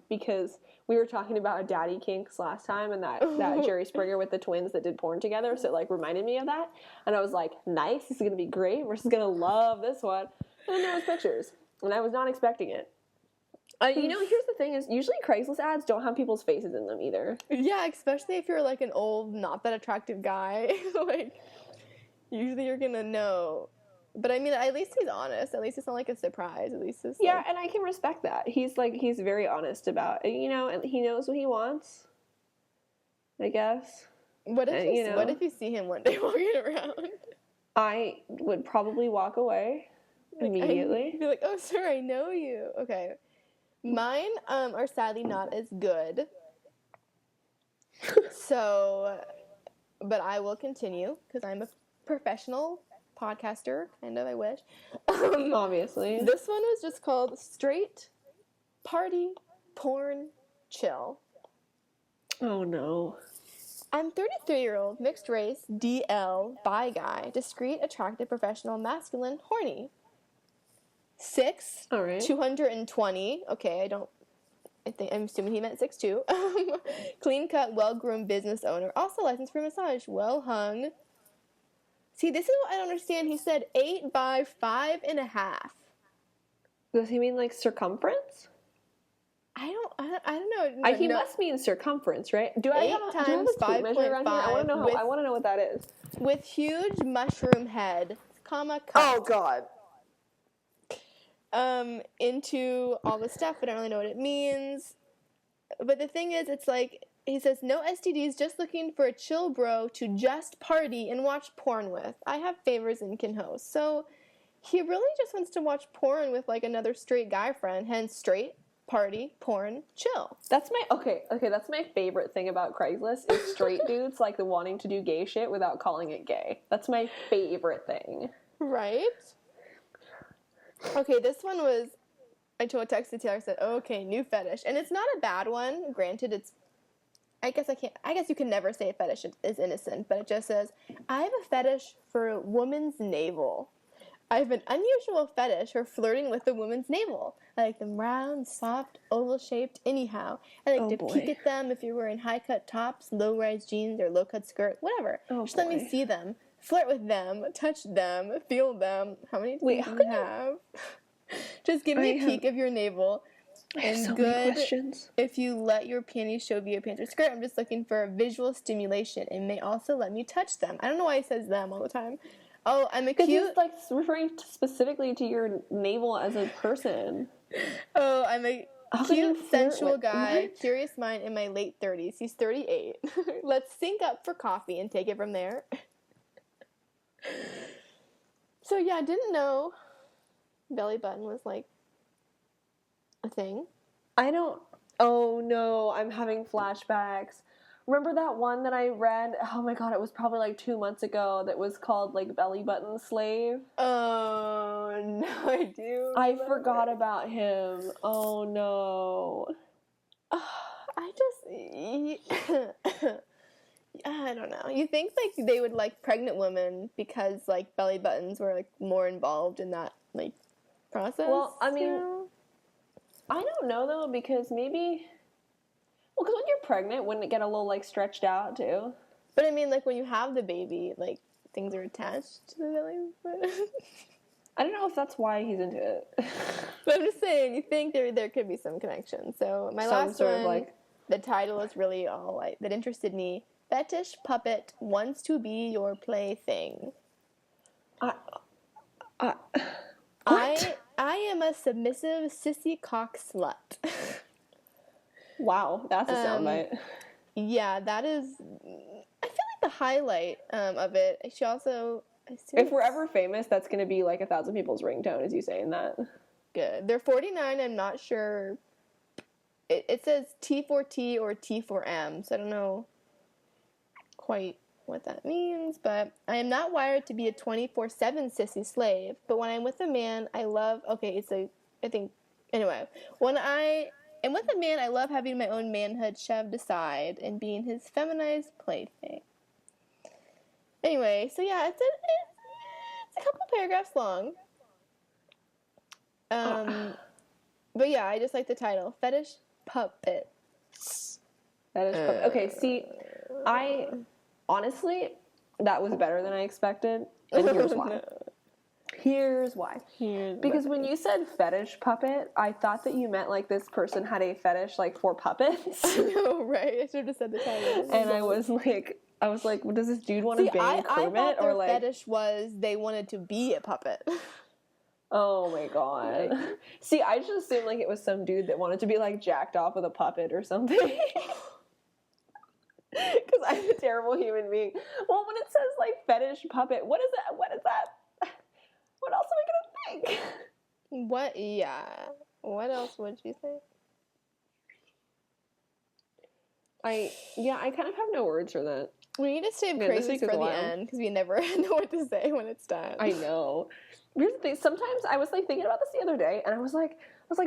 because we were talking about daddy kinks last time, and that Jerry Springer with the twins that did porn together, so it like reminded me of that, and I was like, nice, this is going to be great, Marissa's going to love this one, and then there was pictures. And I was not expecting it. You know, here's the thing is, usually Craigslist ads don't have people's faces in them either. Yeah, especially if you're like an old, not that attractive guy. Like, usually you're gonna know. But I mean, at least he's honest. At least it's not like a surprise. At least it's yeah, like... and I can respect that. He's very honest about it, you know, and he knows what he wants, I guess. What if you see him one day walking around? I would probably walk away. Immediately. Be like, oh, sir, I know you. Okay. Mine are sadly not as good. So, but I will continue because I'm a professional podcaster, kind of, I wish. Obviously. This one was just called Straight Party Porn Chill. Oh, no. I'm 33-year-old, mixed race, DL, bi guy, discreet, attractive, professional, masculine, horny. 6, all right. 220. Okay, I'm assuming he meant 6'2". Clean cut, well groomed business owner. Also licensed for massage. Well hung. See, this is what I don't understand. He said 8 by 5.5. Does he mean like circumference? I don't know. He must mean circumference, right? Do I have a tape measure around here? I want to know what that is. With huge mushroom head, comma cut. Oh God. Into all the stuff. I don't really know what it means. But the thing is, it's like, he says, no STDs, just looking for a chill bro to just party and watch porn with. I have favors and can host. So he really just wants to watch porn with like another straight guy friend, hence straight, party, porn, chill. That's my favorite thing about Craigslist is straight dudes like the wanting to do gay shit without calling it gay. That's my favorite thing. Right? Okay, this one was, I texted Taylor, I said, oh, okay, new fetish. And it's not a bad one. Granted, I guess you can never say a fetish is innocent, but it just says, I have a fetish for a woman's navel. I have an unusual fetish for flirting with a woman's navel. I like them round, soft, oval-shaped, anyhow. I like to peek at them if you're wearing high-cut tops, low-rise jeans, or low-cut skirt, whatever. Just let me see them. Flirt with them, touch them, feel them. How many do you have? Just give me a peek of your navel. I have And so good many questions. if you let your panties show via pants or skirt. I'm just looking for visual stimulation and may also let me touch them. I don't know why he says them all the time. Oh, I'm a Because cute... he's like referring specifically to your navel as a person. Oh, I'm a How could you cute, flirt sensual with- guy, what? curious mind in my late 30s. He's 38. Let's sync up for coffee and take it from there. So yeah, I didn't know belly button was like a thing. I don't. Oh no, I'm having flashbacks. Remember that one that I read? Oh my god, it was probably like 2 months ago. That was called like Belly Button Slave. Oh no, I do. I forgot about him. Oh no. I just, I don't know. You think like they would like pregnant women because like belly buttons were like more involved in that like process? Well, I mean, you know? I don't know though because maybe. Well, because when you're pregnant, wouldn't it get a little like stretched out too? But I mean, like when you have the baby, like things are attached to the belly button. I don't know if that's why he's into it. But I'm just saying, you think there could be some connection. So my Some last sort one, of, like... the title is really all like that interested me. Fetish puppet wants to be your plaything. What? I am a submissive sissy cock slut. Wow, that's a soundbite. Yeah, that is. I feel like the highlight of it. She also. If we're ever famous, that's going to be like 1,000 people's ringtone, is you saying that. Good. They're 49. I'm not sure. It says T4T or T4M, so I don't know quite what that means, but I am not wired to be a 24/7 sissy slave, but when I'm with a man, I love, when I am with a man, I love having my own manhood shoved aside and being his feminized plaything. Anyway, so yeah, it's a couple paragraphs long. But yeah, I just like the title, Fetish Puppet. That is okay, see, honestly, that was better than I expected, and here's why. No. Here's why. Because when you said fetish puppet, I thought that you meant like this person had a fetish like for puppets. Oh, right. I should have said the title. And I was like, well, does this dude want to bang Kermit? I thought their or like fetish was they wanted to be a puppet. Oh my god. See, I just assumed like it was some dude that wanted to be like jacked off with a puppet or something. Because I'm a terrible human being. Well, when it says like fetish puppet, what is that? What is that? What else am I gonna think? What? Yeah. What else would you think? I kind of have no words for that. We need to save Man, this Craigslist week is for the wild. end because we never know what to say when it's done. I know. Here's the thing. Sometimes I was like thinking about this the other day, and I was like,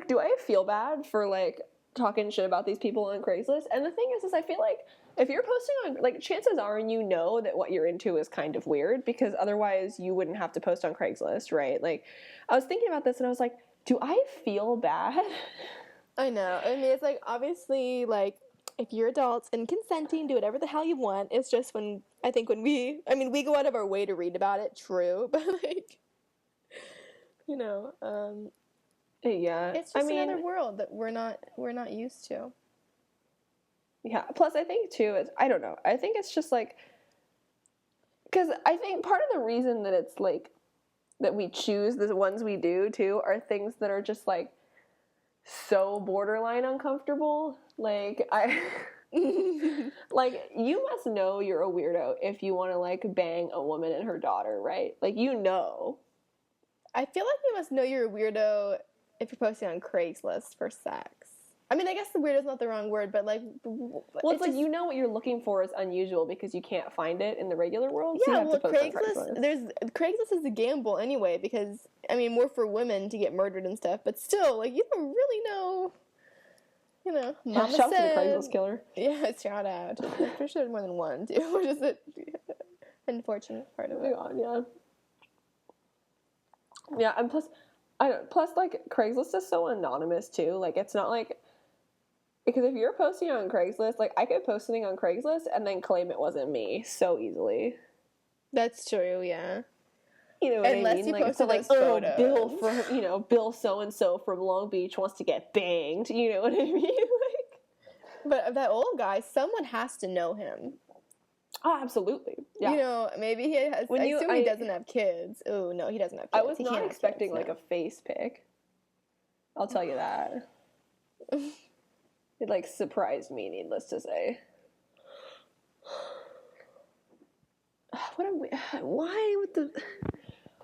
do I feel bad for like talking shit about these people on Craigslist? And the thing is I feel like if you're posting on, like, chances are you know that what you're into is kind of weird because otherwise you wouldn't have to post on Craigslist, right? Like, I was thinking about this and I was like, do I feel bad? I know. I mean, it's like obviously like if you're adults and consenting, do whatever the hell you want. It's just when we go out of our way to read about it, true, but like, you know, yeah, it's just another world that we're not used to. Yeah. Plus, I think too is I don't know. I think it's just like because I think part of the reason that it's like that we choose the ones we do too are things that are just like so borderline uncomfortable. Like like you must know you're a weirdo if you want to like bang a woman and her daughter, right? Like you know. I feel like you must know you're a weirdo if you're posting on Craigslist for sex. I mean, I guess the weirdo's not the wrong word, but like... Well, it's like you know what you're looking for is unusual because you can't find it in the regular world. Yeah, so you have to post Craigslist is a gamble anyway because, I mean, more for women to get murdered and stuff, but still, like, you don't really know, you know. Mama shout out to the said, Craigslist killer. Yeah, shout out. I'm pretty sure there's more than one, too, which is the unfortunate part of it. God, yeah. Yeah, and plus, like, Craigslist is so anonymous, too. Like, it's not like... Because if you're posting on Craigslist, like, I could post something on Craigslist and then claim it wasn't me so easily. That's true, yeah. You know what Unless I mean? you Like, it's posted not like, those oh, Bill photos. from, Bill so-and-so from Long Beach wants to get banged. You know what I mean? Like, But that old guy, someone has to know him. oh, absolutely. Yeah. You know, maybe he has, When I you- assume I- he doesn't have kids. Oh, no, he doesn't have I kids. was He not can't have expecting, kids, like, no. a face pic. I'll tell you that. It, like, surprised me, needless to say. What are we...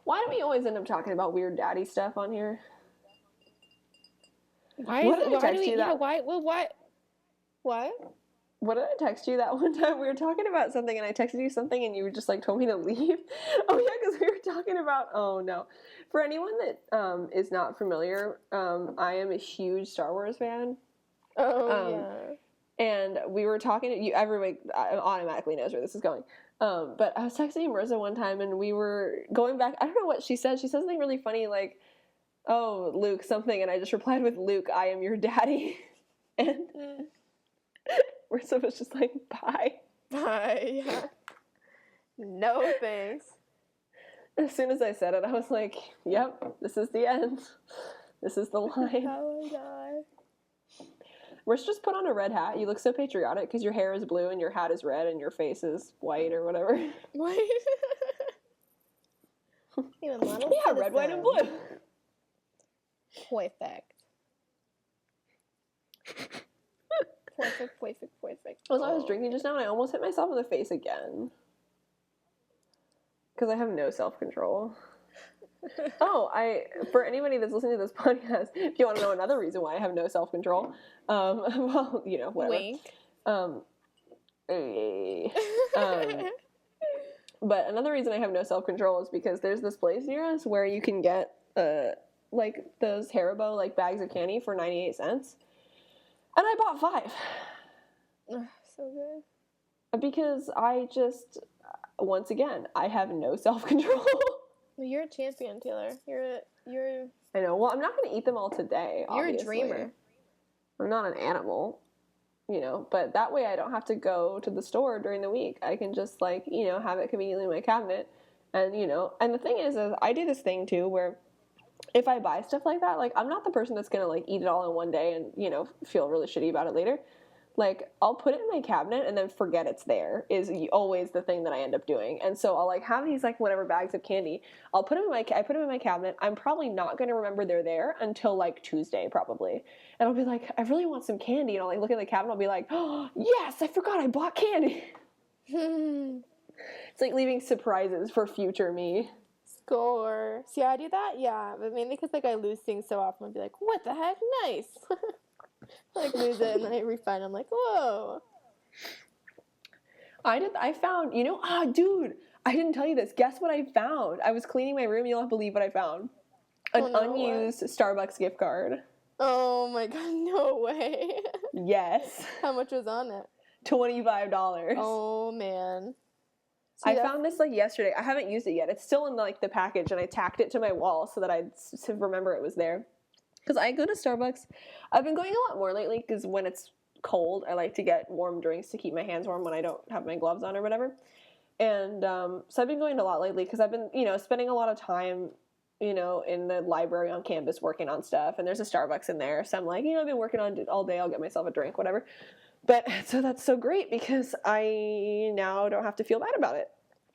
Why do we always end up talking about weird daddy stuff on here? Why What is did it, I why text do we, you yeah, that? why, well, why, what? What did I text you that one time? We were talking about something, and I texted you something, and you just, like, told me to leave. Oh, yeah, because we were talking about... Oh, no. For anyone that is not familiar, I am a huge Star Wars fan. Oh, yeah. And we were talking... Everybody automatically knows where this is going. But I was texting Marissa one time, and we were going back... I don't know what she said. She said something really funny, like, oh, Luke, something. And I just replied with, Luke, I am your daddy. And... Marissa was just like, bye. Bye. Yeah. No thanks. As soon as I said it, I was like, yep, this is the end. This is the line. Oh my god. Marissa just put on a red hat. You look so patriotic because your hair is blue and your hat is red and your face is white or whatever. What? You're a model Yeah, red, white, and blue. Perfect. Perfect. As I was drinking just now, and I almost hit myself in the face again. Because I have no self-control. For anybody that's listening to this podcast, if you want to know another reason why I have no self-control, well, whatever. Wink. But another reason I have no self-control is because there's this place near us where you can get, like, those Haribo, like, bags of candy for 98 cents. And I bought 5. So good. Because I just, once again, I have no self-control. Well, you're a champion, Taylor. You're I know. Well, I'm not going to eat them all today, You're obviously. a dreamer. I'm not an animal, but that way I don't have to go to the store during the week. I can just, like, have it conveniently in my cabinet. And, and the thing is I do this thing, too, where if I buy stuff like that, like, I'm not the person that's going to, like, eat it all in one day and, feel really shitty about it later. Like, I'll put it in my cabinet and then forget it's there is always the thing that I end up doing. And so I'll, like, have these, like, whatever bags of candy. I put them in my cabinet. I'm probably not going to remember they're there until, like, Tuesday, probably. And I'll be like, I really want some candy. And I'll, like, look in the cabinet. I'll be like, oh, yes, I forgot I bought candy. It's like leaving surprises for future me. Score. See, I do that? Yeah, but mainly because, like, I lose things so often. I'll be like, what the heck? Nice. Like, lose it, and then I refund. I'm like, whoa. I found, dude, I didn't tell you this. Guess what I found? I was cleaning my room. You'll not believe what I found. An unused Starbucks gift card. Oh my god, no way. Yes. How much was on it? $25. Oh, man. See, I found this, like, yesterday. I haven't used it yet. It's still in, like, the package, and I tacked it to my wall so that I'd remember it was there. Because I go to Starbucks. I've been going a lot more lately because when it's cold, I like to get warm drinks to keep my hands warm when I don't have my gloves on or whatever. And so I've been going a lot lately because I've been, spending a lot of time, in the library on campus working on stuff. And there's a Starbucks in there. So I'm like, I've been working on it all day. I'll get myself a drink, whatever. But so that's so great because I now don't have to feel bad about it.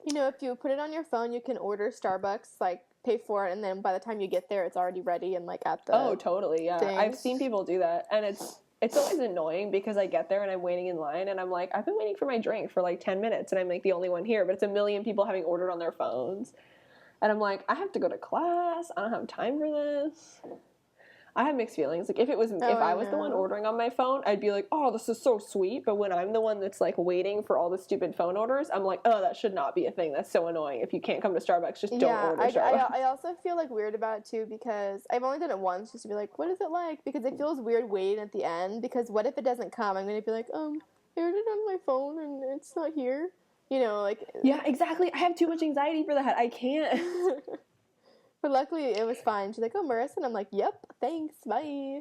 If you put it on your phone, you can order Starbucks, like, pay for it, and then by the time you get there, it's already ready and, like, at the... Oh, totally, yeah. things. I've seen people do that, and it's always annoying because I get there and I'm waiting in line, and I'm like, I've been waiting for my drink for, like, 10 minutes, and I'm, like, the only one here, but it's a million people having ordered on their phones. And I'm like, I have to go to class. I don't have time for this. I have mixed feelings. Like, if I was the one ordering on my phone, I'd be like, oh, this is so sweet. But when I'm the one that's, like, waiting for all the stupid phone orders, I'm like, oh, that should not be a thing. That's so annoying. If you can't come to Starbucks, just don't order Starbucks. I also feel, like, weird about it, too, because I've only done it once just to be like, what is it like? Because it feels weird waiting at the end, because what if it doesn't come? I'm going to be like, I ordered it on my phone and it's not here. Like... Yeah, exactly. I have too much anxiety for that. I can't... But luckily, it was fine. She's like, oh, Marissa? And I'm like, yep, thanks, bye.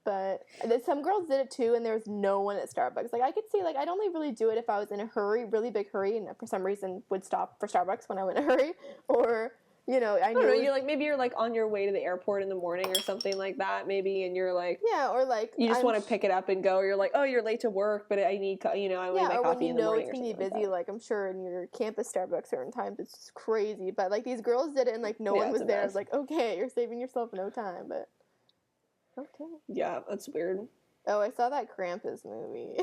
But some girls did it, too, and there was no one at Starbucks. Like, I could see, like, I'd only really do it if I was in a hurry, really big hurry, and for some reason would stop for Starbucks when I'm in a hurry. Or you know, I I don't know, knew. you're like, maybe you're like on your way to the airport in the morning or something like that, maybe, and you're like, Yeah, or like you just want to pick it up and go, or you're like, oh, you're late to work, but I need, I need my or when coffee you in the know morning it's or gonna be something like busy, that. like I'm sure in your campus Starbucks certain times it's just crazy. But like these girls did it and like no one it's was a there. I mess. was like, okay, you're saving yourself no time, but okay. Yeah, that's weird. Oh, I saw that Krampus movie.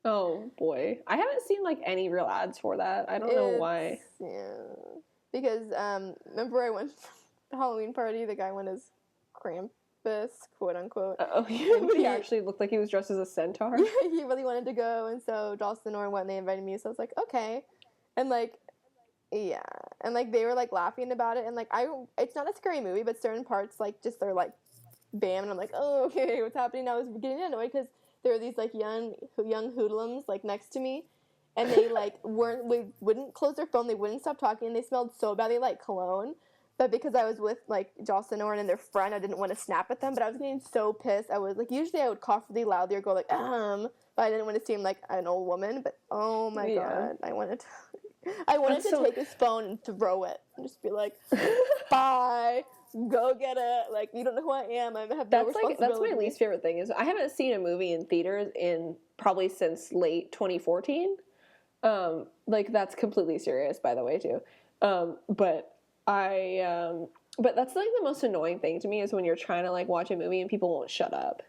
Oh boy, I haven't seen like any real ads for that. I don't know why. Yeah, because remember I went to the Halloween party. The guy went as Krampus, quote unquote. Oh, yeah, but he actually looked like he was dressed as a centaur. Yeah, he really wanted to go, and so Jocelyn and Lauren went and they invited me, so I was like, okay. And like, yeah. And like they were like laughing about it, and like it's not a scary movie, but certain parts like just are like bam, and I'm like, oh, okay, what's happening? I was getting annoyed because there were these like young hoodlums like next to me, and they like wouldn't close their phone, they wouldn't stop talking, and they smelled so bad, they like cologne. But because I was with like Jocelyn and their friend, I didn't want to snap at them. But I was getting so pissed. I was like, usually I would cough really loudly or go like, but I didn't want to seem like an old woman. But oh my god, I wanted to take his phone and throw it and just be like, bye, go get it. Like, you don't know who I am. I have no responsibility. That's my least favorite thing is I haven't seen a movie in theaters in probably since late 2014. Like that's completely serious, by the way, too. But that's like the most annoying thing to me is when you're trying to like watch a movie and people won't shut up.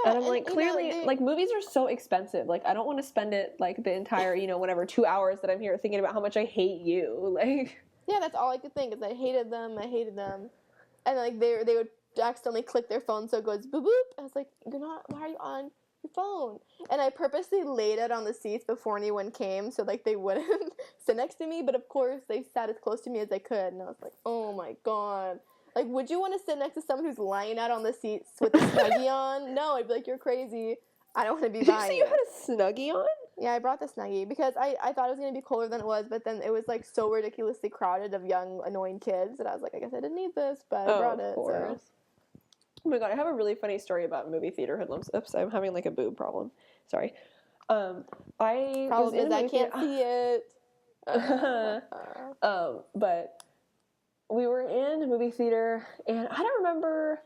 Yeah, and I'm like, clearly, like movies are so expensive. Like I don't want to spend it like the entire, whatever 2 hours that I'm here thinking about how much I hate you. Like, yeah, that's all I could think is I hated them, and like they would accidentally click their phone so it goes boop boop. I was like, you're not. Why are you on your phone? And I purposely laid it on the seats before anyone came so like they wouldn't sit next to me. But of course they sat as close to me as they could, and I was like, oh my god. Like, would you want to sit next to someone who's lying out on the seats with a Snuggie on? No, I'd be like, you're crazy. I don't want to be by you. Did you say you had a Snuggie on? Yeah, I brought the Snuggie because I thought it was going to be colder than it was, but then it was, like, so ridiculously crowded of young, annoying kids that I was like, I guess I didn't need this, but I brought it. So. Oh my god, I have a really funny story about movie theater hoodlums. Oops, I'm having, like, a boob problem. Sorry. I Problem is I can't see it. But we were in a movie theater, and I don't remember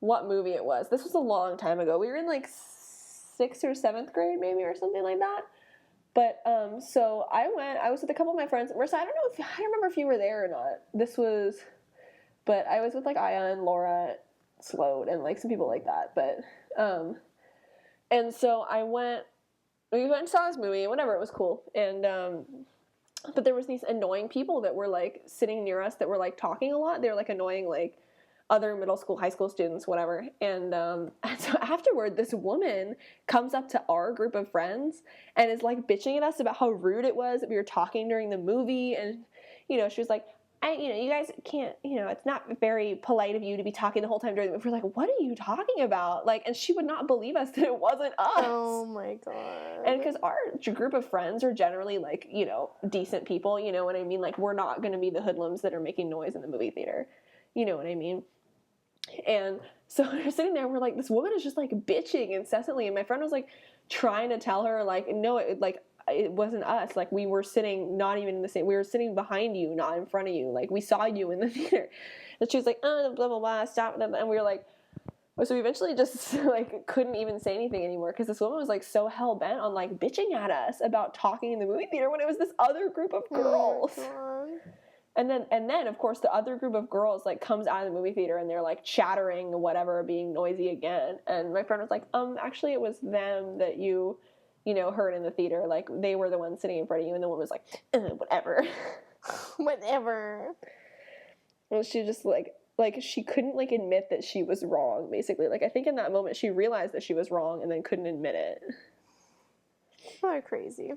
what movie it was. This was a long time ago. We were in like 6th or 7th grade, maybe, or something like that. But so I was with a couple of my friends. Marissa, I don't remember if you were there or not. But I was with like Aya and Laura Sloat and like some people like that. But and so we went and saw this movie, and whatever, it was cool. And but there was these annoying people that were like sitting near us that were like talking a lot. They were like annoying like other middle school, high school students, whatever. And so afterward, this woman comes up to our group of friends and is like bitching at us about how rude it was that we were talking during the movie. And she was like, you guys can't, it's not very polite of you to be talking the whole time during the movie. We're like, what are you talking about? Like, and she would not believe us that it wasn't us. Oh my god. And because our group of friends are generally like, decent people, you know what I mean? Like, we're not going to be the hoodlums that are making noise in the movie theater. You know what I mean? And so we're sitting there and we're like, this woman is just like bitching incessantly. And my friend was like trying to tell her like, no, it wasn't us. Like we were sitting not even in the same, we were sitting behind you, not in front of you. Like we saw you in the theater. And she was like, blah, blah, blah, stop. And we were like, so we eventually just like couldn't even say anything anymore because this woman was like so hell bent on like bitching at us about talking in the movie theater when it was this other group of girls. And then, of course, the other group of girls, like, comes out of the movie theater and they're, like, chattering, whatever, being noisy again. And my friend was like, actually, it was them that you heard in the theater. Like, they were the ones sitting in front of you. And the woman was like, whatever. Whatever. And she just, like, she couldn't, like, admit that she was wrong, basically. Like, I think in that moment she realized that she was wrong and then couldn't admit it. Oh, crazy.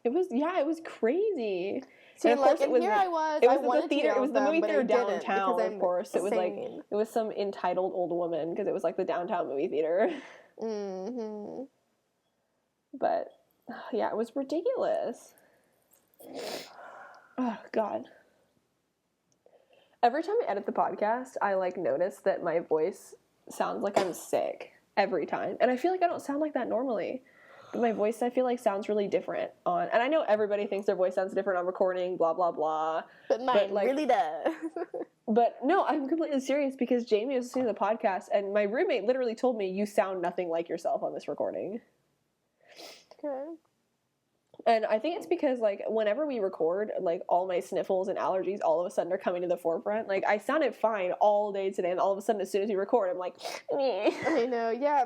It was crazy. See, and of course, like, and here I was. I wanted the theater. To it was the movie theater downtown. Of course, it was like sane. it was some entitled old woman because it was like the downtown movie theater. Mm-hmm. But yeah, it was ridiculous. Oh God! Every time I edit the podcast, I like notice that my voice sounds like I'm sick every time, and I feel like I don't sound like that normally. my voice, I feel like, sounds really different on, and I know everybody thinks their voice sounds different on recording, blah, blah, blah. But mine like, really does. But no, I'm completely serious because Jamie was listening to the podcast and my roommate literally told me, you sound nothing like yourself on this recording. Okay. And I think it's because, like, whenever we record, like, all my sniffles and allergies all of a sudden are coming to the forefront. Like, I sounded fine all day today, and all of a sudden, as soon as we record, I'm like, meh. I know, yeah.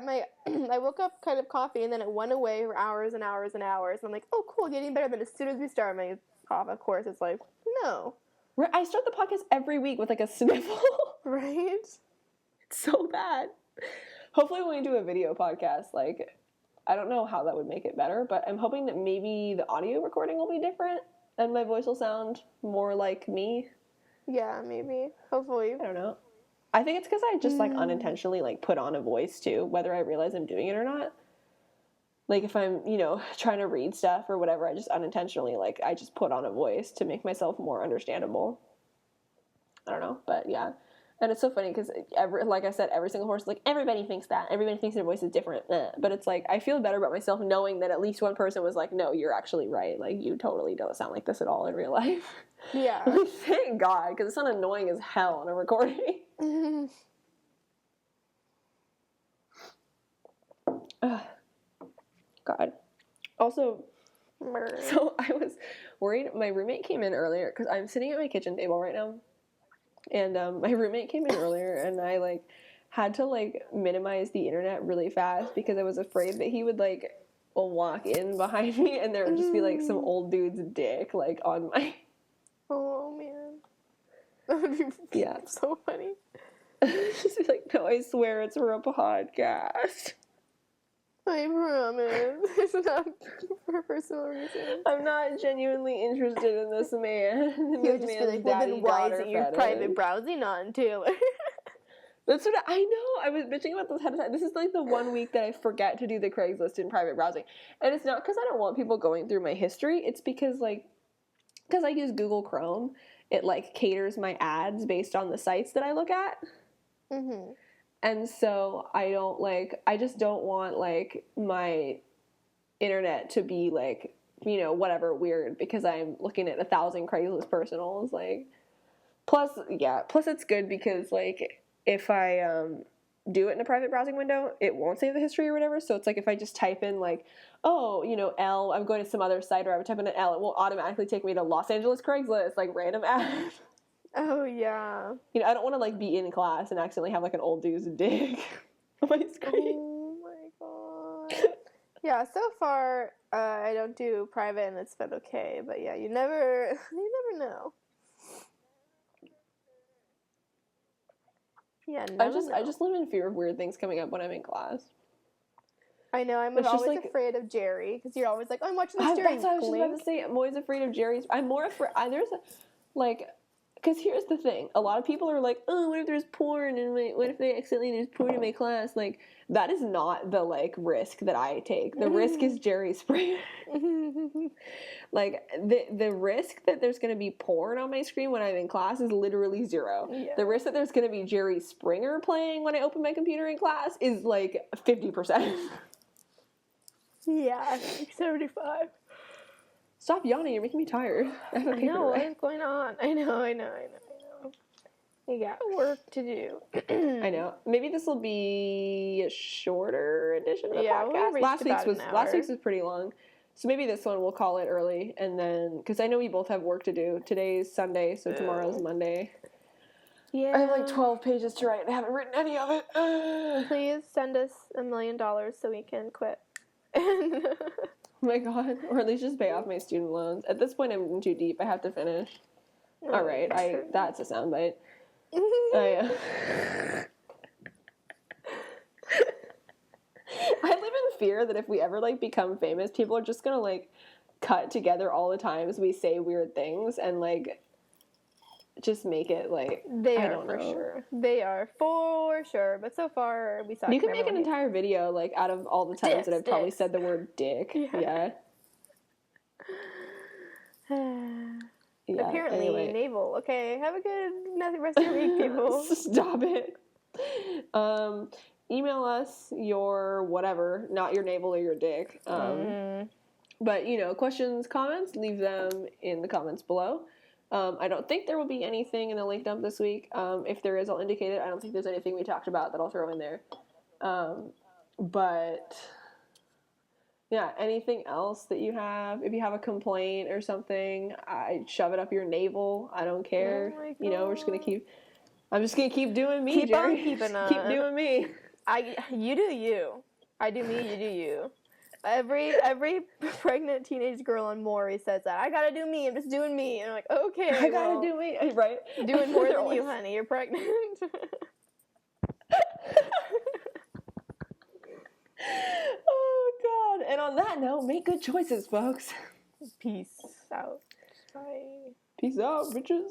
I woke up kind of coughing, and then it went away for hours and hours and hours. And I'm like, oh, cool, getting better. Then as soon as we start my cough, of course, it's like, no. I start the podcast every week with, like, a sniffle. Right? It's so bad. Hopefully when we do a video podcast, like, I don't know how that would make it better, but I'm hoping that maybe the audio recording will be different and my voice will sound more like me. Yeah, maybe. Hopefully. I don't know. I think it's because I just, like, unintentionally, like, put on a voice, too, whether I realize I'm doing it or not. Like, if I'm, you know, trying to read stuff or whatever, I just unintentionally, like, I just put on a voice to make myself more understandable. I don't know, but yeah. And it's so funny because, like I said, every single horse is like, everybody thinks that. Everybody thinks their voice is different. But it's like, I feel better about myself knowing that at least one person was like, no, you're actually right. Like, you totally don't sound like this at all in real life. Yeah. Thank God, because it sounded annoying as hell on a recording. God. Also, so I was worried. My roommate came in earlier because I'm sitting at my kitchen table right now. And my roommate came in earlier, and I, like, had to, like, minimize the internet really fast because I was afraid that he would, like, walk in behind me, and there would just be, like, some old dude's dick, like, on my... Oh, man. That would be so funny. Just be like, no, I swear it's for a podcast. I promise. It's not for personal reasons. I'm not genuinely interested in this man. He would just be like, well, then why isn't your private browsing on, Taylor? That's what I know. I was bitching about this ahead of time. This is like the 1 week that I forget to do the Craigslist in private browsing. And it's not because I don't want people going through my history. It's because, like, because I use Google Chrome, it, like, caters my ads based on the sites that I look at. Mm-hmm. And so I just don't want, like, my internet to be, like, you know, whatever, weird, because I'm looking at 1,000 Craigslist personals, like, plus it's good because, like, if I, do it in a private browsing window, it won't save the history or whatever, so it's like, if I just type in, like, oh, you know, L, I'm going to some other site, or I would type in an L, it will automatically take me to Los Angeles Craigslist, like, random ads. Oh, yeah. You know, I don't want to, like, be in class and accidentally have, like, an old dude's dick on my screen. Oh, my God. Yeah, so far, I don't do private, and it's been okay. But, yeah, you never know. Yeah, I just live in fear of weird things coming up when I'm in class. I know, I'm always afraid of Jerry, because you're always like, oh, I'm watching this Jerry. That's what I was just about to say. I'm always afraid of Jerry's. I'm more afraid. Because here's the thing. A lot of people are like, oh, what if there's porn what if there's porn in my class? Like, that is not the, like, risk that I take. The risk is Jerry Springer. Like, the risk that there's going to be porn on my screen when I'm in class is literally zero. Yeah. The risk that there's going to be Jerry Springer playing when I open my computer in class is, like, 50%. Yeah, 75. Stop yawning, you're making me tired. I know, what is going on? I know. You got work to do. I know. Maybe this will be a shorter edition of the podcast. Last week's was pretty long. So maybe this one we'll call it early, and then, because I know we both have work to do. Today's Sunday, so tomorrow's Monday. Yeah. I have like 12 pages to write, and I haven't written any of it. Please send us $1 million so we can quit. Oh my God. Or at least just pay off my student loans. At this point, I'm in too deep. I have to finish. All right. That's a soundbite. I live in fear that if we ever, like, become famous, people are just gonna, like, cut together all the times we say weird things and, like, just make it, like, they are for sure. They are for sure. But so far, we saw. You can make an entire video, like, out of all the times that I've probably said the word dick. Yeah. Apparently, anyway. navel. Okay, have a good rest of your week, people. Stop it. email us your whatever, not your navel or your dick. But, you know, questions, comments, leave them in the comments below. I don't think there will be anything in the link dump this week. If there is, I'll indicate it. I don't think there's anything we talked about that I'll throw in there. But yeah, anything else that you have? If you have a complaint or something, I shove it up your navel. I don't care. Oh my You know, God. I'm just gonna keep doing me, Keep Jerry. on keeping on. Keep doing me. You do you. I do me, you do you. Every pregnant teenage girl on Maury says that. I gotta do me, I'm just doing me. And I'm like, okay, I gotta do me, right? doing more They're than always- you, honey. You're pregnant. Oh, God. And on that note, make good choices, folks. Peace out. Bye. Peace out, bitches.